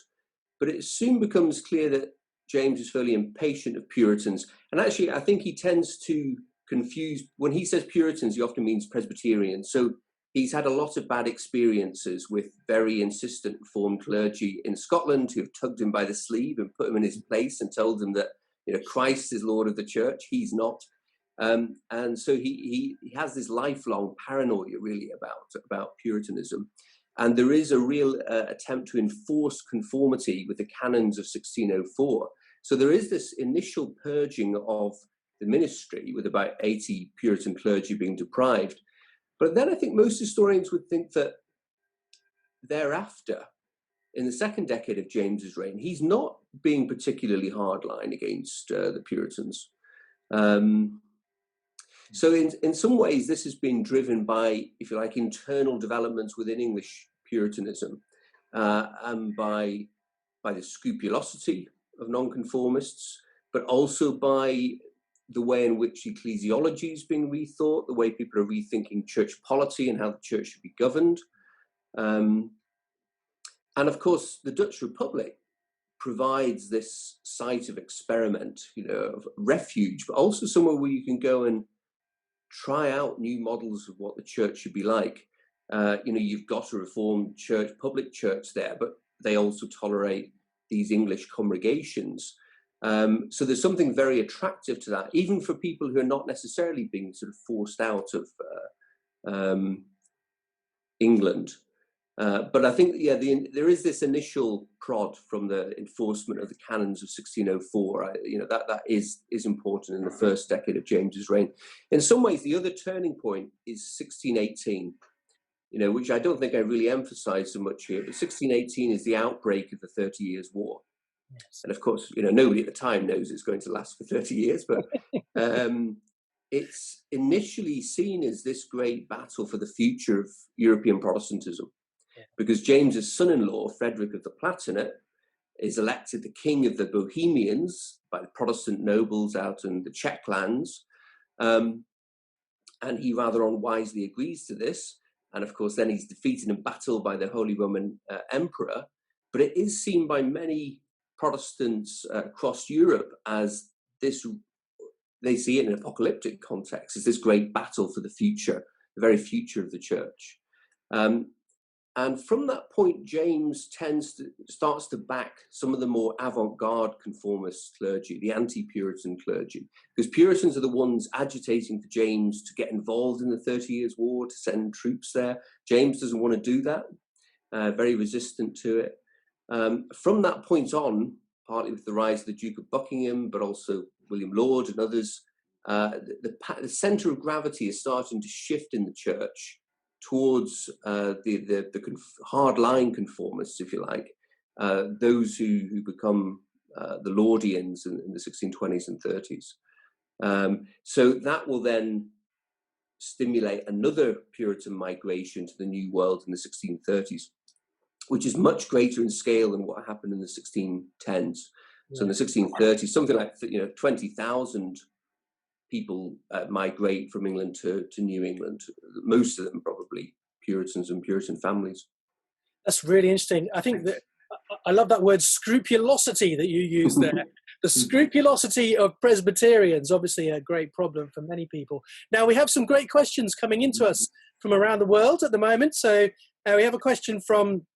But it soon becomes clear that James is fairly impatient of Puritans. And actually, I think he tends to confuse, when he says Puritans, he often means Presbyterians. So he's had a lot of bad experiences with very insistent Reformed clergy in Scotland who have tugged him by the sleeve and put him in his place and told him that Christ is Lord of the church. He's not. And so he has this lifelong paranoia really about Puritanism. And there is a real attempt to enforce conformity with the canons of 1604. So there is this initial purging of the ministry with about 80 Puritan clergy being deprived. But then I think most historians would think that thereafter, in the second decade of James's reign, he's not being particularly hardline against the Puritans. So in some ways, this has been driven by, if you like, internal developments within English Puritanism and by the scrupulosity of nonconformists, but also by the way in which ecclesiology is being rethought, the way people are rethinking church polity and how the church should be governed. And of course, the Dutch Republic provides this site of experiment, of refuge, but also somewhere where you can go and try out new models of what the church should be like. You've got a Reformed church, public church there, but they also tolerate these English congregations. So there's something very attractive to that, even for people who are not necessarily being sort of forced out of England. But I think, there is this initial prod from the enforcement of the canons of 1604. That is important in the first decade of James's reign. In some ways, the other turning point is 1618, which I don't think I really emphasised so much here. But 1618 is the outbreak of the 30 Years' War. Yes. And of course, nobody at the time knows it's going to last for 30 years, but it's initially seen as this great battle for the future of European Protestantism. Yeah. Because James's son-in-law, Frederick of the Palatinate, is elected the king of the Bohemians by the Protestant nobles out in the Czech lands. And he rather unwisely agrees to this. And of course, then he's defeated in battle by the Holy Roman Emperor. But it is seen by many Protestants across Europe as this, they see it in an apocalyptic context, as this great battle for the future, the very future of the church. And from that point, James starts to back some of the more avant-garde conformist clergy, the anti-Puritan clergy, because Puritans are the ones agitating for James to get involved in the 30 Years' War, to send troops there. James doesn't want to do that, very resistant to it. From that point on, partly with the rise of the Duke of Buckingham, but also William Laud and others, the centre of gravity is starting to shift in the church towards the hard-line conformists, if you like, those who become the Laudians in the 1620s and 30s. So that will then stimulate another Puritan migration to the New World in the 1630s, which is much greater in scale than what happened in the 1610s. So in the 1630s, something like 20,000 people migrate from England to New England. Most of them probably Puritans and Puritan families. That's really interesting. I think that I love that word scrupulosity that you use there. The scrupulosity of Presbyterians, obviously a great problem for many people. Now, we have some great questions coming into us from around the world at the moment. So we have a question from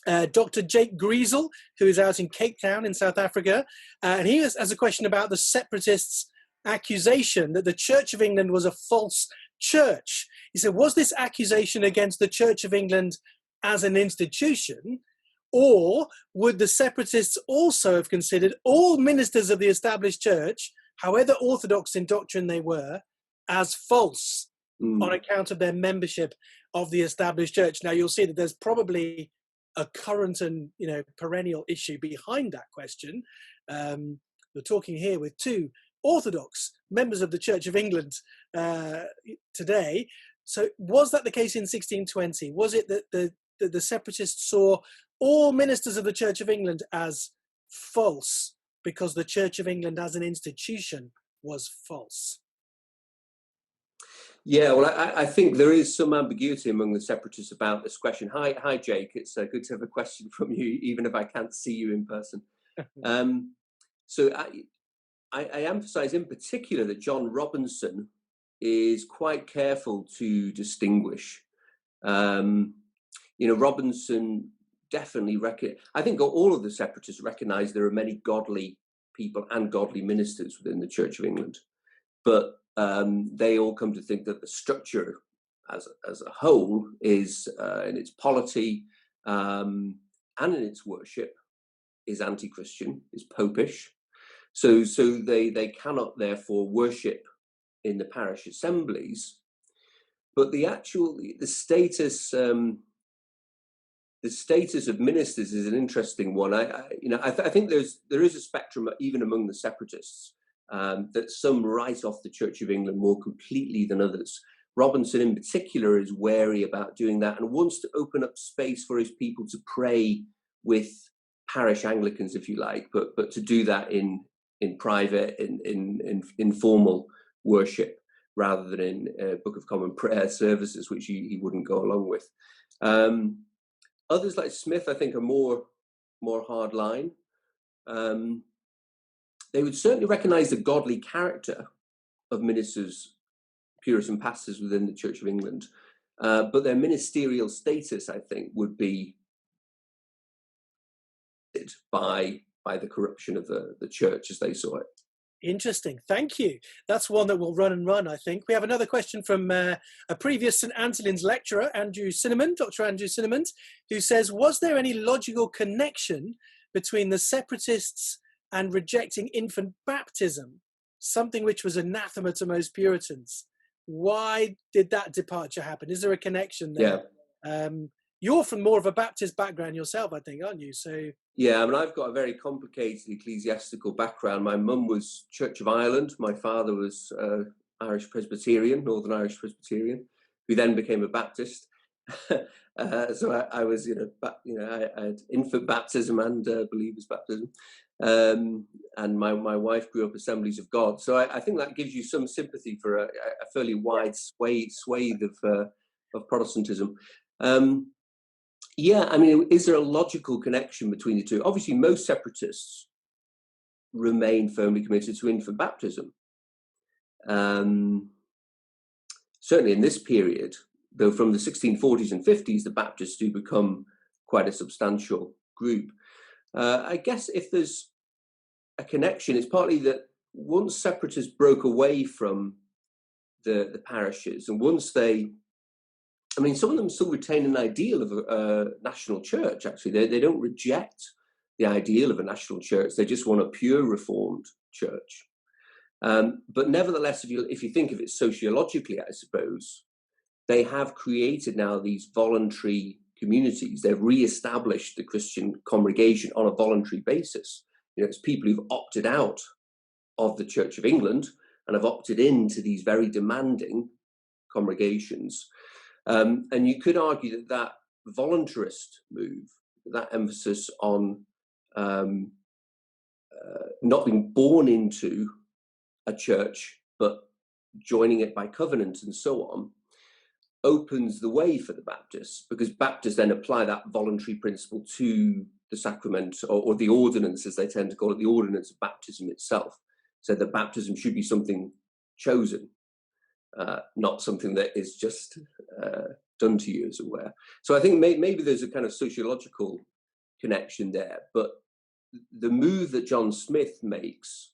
Dr. Jake Griesel, who is out in Cape Town in South Africa. And he has a question about the separatists' accusation that the Church of England was a false church. He said, was this accusation against the Church of England as an institution, or would the separatists also have considered all ministers of the established church, however orthodox in doctrine they were, as false on account of their membership of the established church? Now, you'll see that there's probably a current and perennial issue behind that question. We're talking here with two Orthodox members of the Church of England today. So was that the case in 1620? Was it that the separatists saw all ministers of the Church of England as false because the Church of England as an institution was false? Yeah, well, I think there is some ambiguity among the separatists about this question. Hi, Jake. It's good to have a question from you, even if I can't see you in person. So I emphasise in particular that John Robinson is quite careful to distinguish. Robinson definitely I think all of the separatists recognise there are many godly people and godly ministers within the Church of England, but they all come to think that the structure as a whole is in its polity and in its worship is anti-Christian, is popish. So they cannot therefore worship in the parish assemblies, but the status of ministers is an interesting one. I think there is a spectrum even among the separatists that some write off the Church of England more completely than others. Robinson in particular is wary about doing that and wants to open up space for his people to pray with parish Anglicans, if you like, but to do that in private, in informal worship, rather than in Book of Common Prayer services, which he wouldn't go along with. Others like Smith, I think, are more hardline. They would certainly recognise the godly character of ministers, Puritan pastors within the Church of England, but their ministerial status, I think, would be by the corruption of the church as they saw it. Interesting. Thank you. That's one that will run and run, I think. We have another question from a previous St. Antolin's lecturer, Dr. Andrew Cinnamon, who says, was there any logical connection between the separatists and rejecting infant baptism, something which was anathema to most Puritans? Why did that departure happen? Is there a connection there? Yeah. You're from more of a Baptist background yourself, I think, aren't you? So yeah, I mean, I've got a very complicated ecclesiastical background. My mum was Church of Ireland. My father was Irish Presbyterian, Northern Irish Presbyterian, who then became a Baptist. So I was, I had infant baptism and believers baptism. And my wife grew up Assemblies of God. So I think that gives you some sympathy for a fairly wide swathe of Protestantism. Yeah, I mean, is there a logical connection between the two? Obviously, most separatists remain firmly committed to infant baptism. Certainly in this period, though from the 1640s and 50s, the Baptists do become quite a substantial group. I guess if there's a connection, it's partly that once separatists broke away from the parishes, and once they, I mean, some of them still retain an ideal of a national church, actually. They don't reject the ideal of a national church. They just want a pure reformed church. But nevertheless, if you think of it sociologically, I suppose, they have created now these voluntary communities. They've re-established the Christian congregation on a voluntary basis. It's people who've opted out of the Church of England and have opted into these very demanding congregations. And you could argue that voluntarist move, that emphasis on not being born into a church, but joining it by covenant and so on, opens the way for the Baptists, because Baptists then apply that voluntary principle to the sacrament, or the ordinance, as they tend to call it, the ordinance of baptism itself. So that baptism should be something chosen, not something that is just done to you, as it were. So I think maybe there's a kind of sociological connection there, but the move that John Smith makes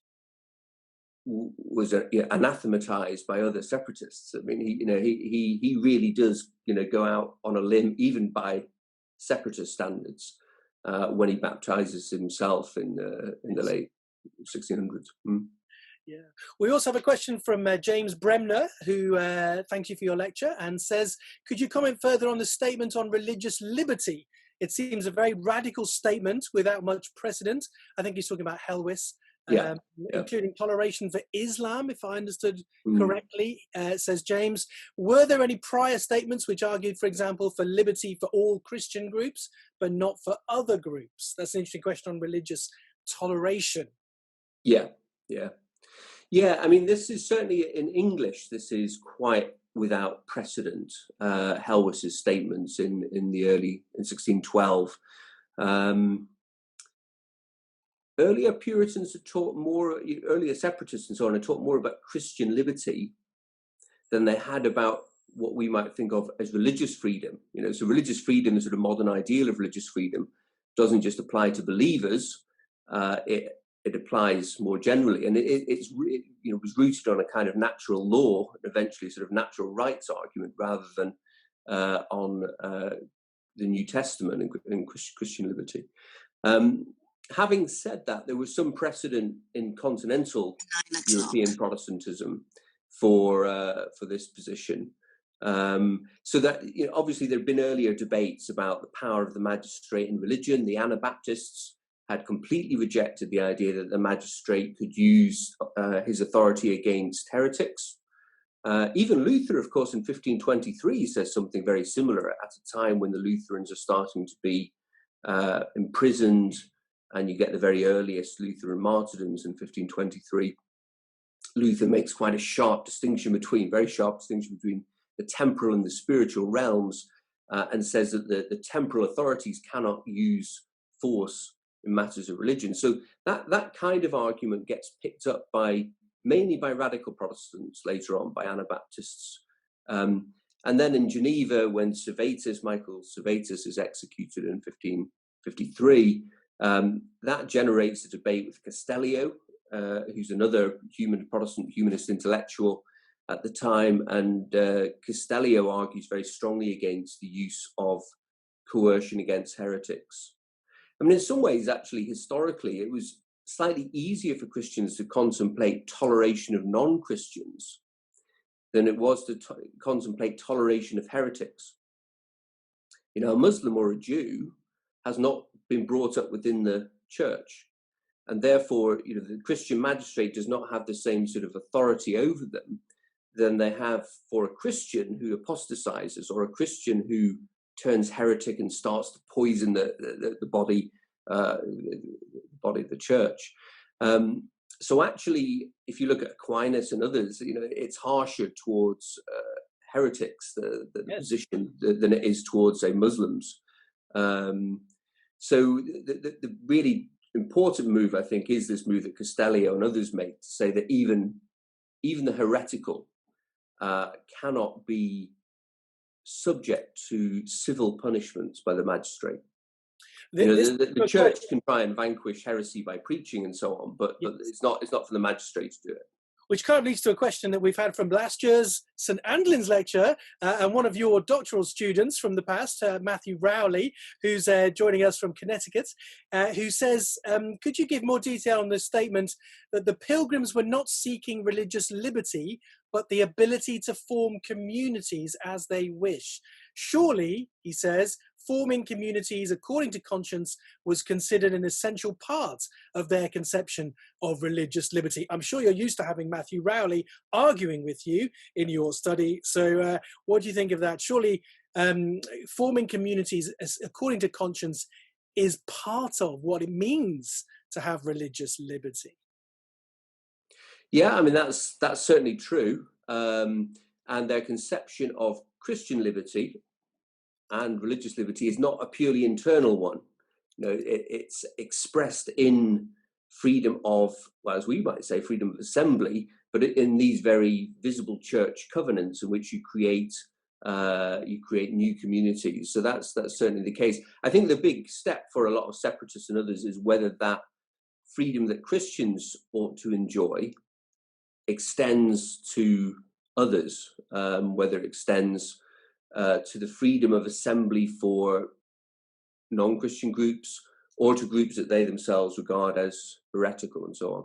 was anathematized by other separatists. I mean, he really does go out on a limb, even by separatist standards, when he baptizes himself in the late 1600s. Yeah. We also have a question from James Bremner, who thanks you for your lecture, and says, could you comment further on the statement on religious liberty? It seems a very radical statement without much precedent. I think he's talking about Helwys. Including toleration for Islam, if I understood correctly, says James. Were there any prior statements which argued, for example, for liberty for all Christian groups, but not for other groups? That's an interesting question on religious toleration. Yeah. I mean, this is certainly in English, this is quite without precedent. Helwys's statements in 1612. Earlier Puritans had taught more, earlier separatists and so on, had taught more about Christian liberty than they had about what we might think of as religious freedom. So religious freedom, the sort of modern ideal of religious freedom, doesn't just apply to believers. It applies more generally, and it was rooted on a kind of natural law, and eventually sort of natural rights argument, rather than on the New Testament and Christian liberty. Having said that, there was some precedent in continental European Protestantism for this position. So that obviously there have been earlier debates about the power of the magistrate in religion. The Anabaptists had completely rejected the idea that the magistrate could use his authority against heretics. Even Luther, of course, in 1523 says something very similar at a time when the Lutherans are starting to be imprisoned, and you get the very earliest Lutheran martyrdoms in 1523. Luther makes quite a very sharp distinction between the temporal and the spiritual realms, and says that the temporal authorities cannot use force in matters of religion. So that kind of argument gets picked up mainly by radical Protestants later on, by Anabaptists. And then in Geneva, when Michael Servetus is executed in 1553, that generates a debate with Castellio, who's another Protestant humanist intellectual at the time, and Castellio argues very strongly against the use of coercion against heretics. I mean, in some ways, actually, historically, it was slightly easier for Christians to contemplate toleration of non-Christians than it was to contemplate toleration of heretics. A Muslim or a Jew has not been brought up within the church, and therefore, the Christian magistrate does not have the same sort of authority over them than they have for a Christian who apostatizes, or a Christian who turns heretic and starts to poison the body of the church. So actually, if you look at Aquinas and others, it's harsher towards heretics, the position, than it is towards, say, Muslims. So the really important move, I think, is this move that Castellio and others make to say that even the heretical cannot be subject to civil punishments by the magistrate. This, The church can try and vanquish heresy by preaching and so on, but it's not for the magistrate to do it. Which kind of leads to a question that we've had from last year's St Anthlin's lecture, and one of your doctoral students from the past, Matthew Rowley, who's joining us from Connecticut, who says, could you give more detail on the statement that the Pilgrims were not seeking religious liberty, but the ability to form communities as they wish? Surely, he says, forming communities according to conscience was considered an essential part of their conception of religious liberty. I'm sure you're used to having Matthew Rowley arguing with you in your study. So what do you think of that? Surely forming communities according to conscience is part of what it means to have religious liberty. Yeah, I mean, that's certainly true. And their conception of Christian liberty and religious liberty is not a purely internal one. It's expressed in freedom of, well, as we might say, freedom of assembly, but in these very visible church covenants in which you create new communities. So that's certainly the case. I think the big step for a lot of separatists and others is whether that freedom that Christians ought to enjoy extends to others, whether it extends to the freedom of assembly for non-Christian groups or to groups that they themselves regard as heretical and so on.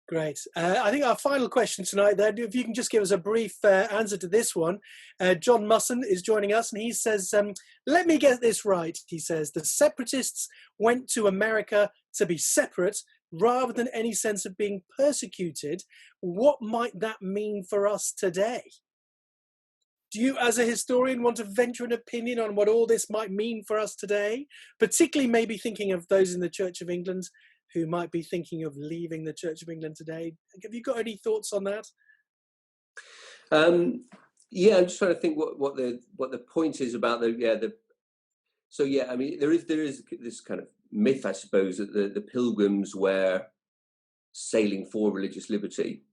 Great. I think our final question tonight, then, if you can just give us a brief answer to this one. John Musson is joining us, and he says, let me get this right. He says, the separatists went to America to be separate rather than any sense of being persecuted. What might that mean for us today? Do you, as a historian, want to venture an opinion on what all this might mean for us today? Particularly maybe thinking of those in the Church of England who might be thinking of leaving the Church of England today. Have you got any thoughts on that? Yeah, I'm just trying to think what the point is about So yeah, I mean, there is this kind of myth, I suppose, that the Pilgrims were sailing for religious liberty,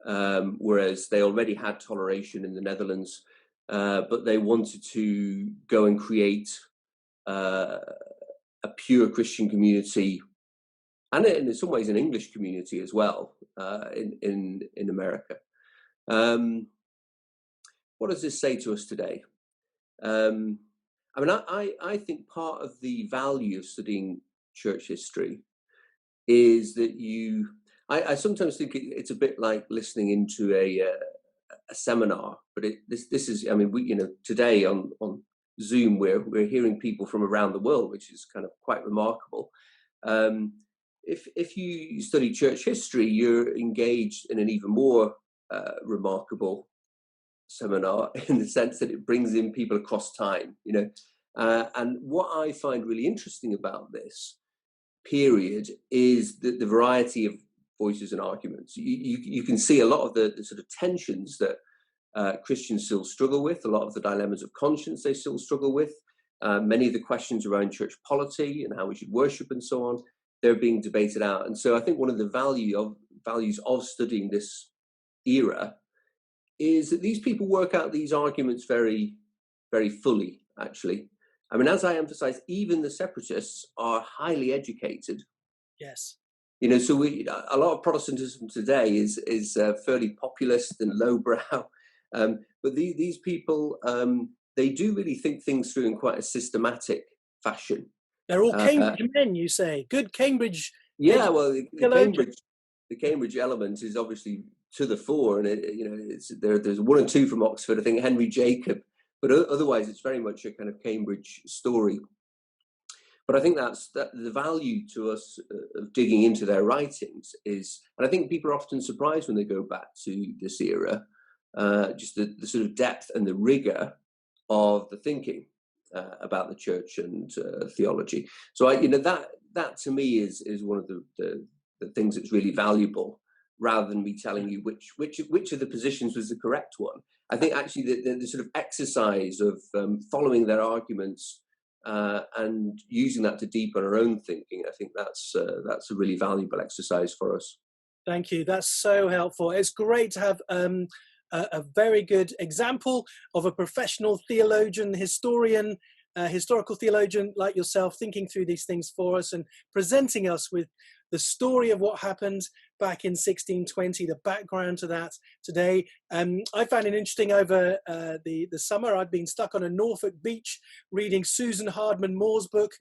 whereas they already had toleration in the Netherlands, but they wanted to go and create a pure Christian community, and in some ways an English community as well, in America. What does this say to us today? I mean, I think part of the value of studying church history is that I sometimes think it's a bit like listening into a seminar, but this is, I mean, today on Zoom we're hearing people from around the world, which is kind of quite remarkable. If you study church history, you're engaged in an even more remarkable seminar, in the sense that it brings in people across time, and what I find really interesting about this period is the variety of voices and arguments. You can see a lot of the sort of tensions that Christians still struggle with, a lot of the dilemmas of conscience they still struggle with, many of the questions around church polity and how we should worship and so on, they're being debated out. And so I think one of the values of studying this era is that these people work out these arguments very, very fully, actually. I mean, as I emphasize, even the separatists are highly educated. Yes. So a lot of Protestantism today is fairly populist and lowbrow, but these people, they do really think things through in quite a systematic fashion. They're all Cambridge men, you say. Good Cambridge. Yeah, well, the Cambridge element is obviously to the fore, and there's one or two from Oxford. I think Henry Jacob, but otherwise it's very much a kind of Cambridge story. But I think that's the value to us of digging into their writings is, and I think people are often surprised when they go back to this era, just the sort of depth and the rigor of the thinking about the church and theology. So that to me is one of the things that's really valuable, rather than me telling you which of the positions was the correct one. I think actually the sort of exercise of following their arguments and using that to deepen our own thinking, I think that's a really valuable exercise for us. Thank you. That's so helpful. It's great to have a very good example of a professional theologian, historian, historical theologian like yourself, thinking through these things for us and presenting us with the story of what happened back in 1620, the background to that today. I found it interesting over the summer. I've been stuck on a Norfolk beach reading Susan Hardman Moore's book,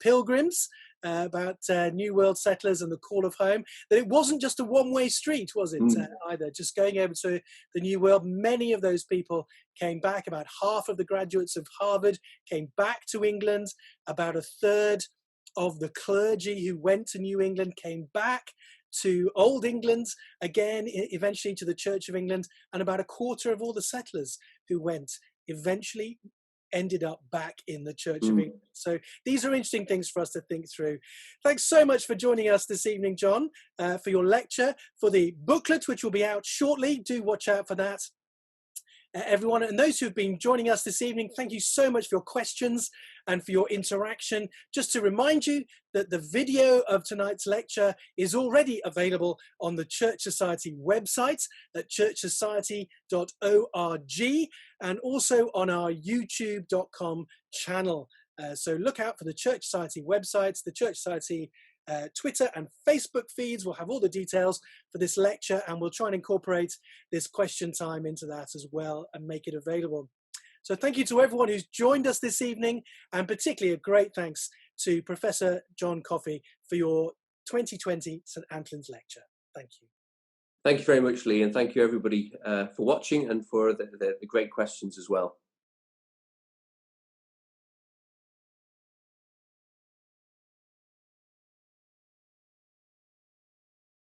Pilgrims, about New World settlers and the call of home. That it wasn't just a one-way street, was it, either? Just going over to the New World. Many of those people came back. About half of the graduates of Harvard came back to England. About a third of the clergy who went to New England came back to Old England, again, eventually to the Church of England, and about a quarter of all the settlers who went eventually ended up back in the Church of England. So these are interesting things for us to think through. Thanks so much for joining us this evening, John, for your lecture, for the booklet, which will be out shortly. Do watch out for that. Everyone, and those who've been joining us this evening, thank you so much for your questions and for your interaction. Just to remind you that the video of tonight's lecture is already available on the Church Society website at churchsociety.org and also on our youtube.com channel. So look out for the Church Society website, the Church Society Twitter and Facebook feeds. Will have all the details for this lecture, and we'll try and incorporate this question time into that as well and make it available. So thank you to everyone who's joined us this evening, and particularly a great thanks to Professor John Coffey for your 2020 St Anthony's lecture. Thank you. Thank you very much, Lee, and thank you everybody for watching and for the great questions as well.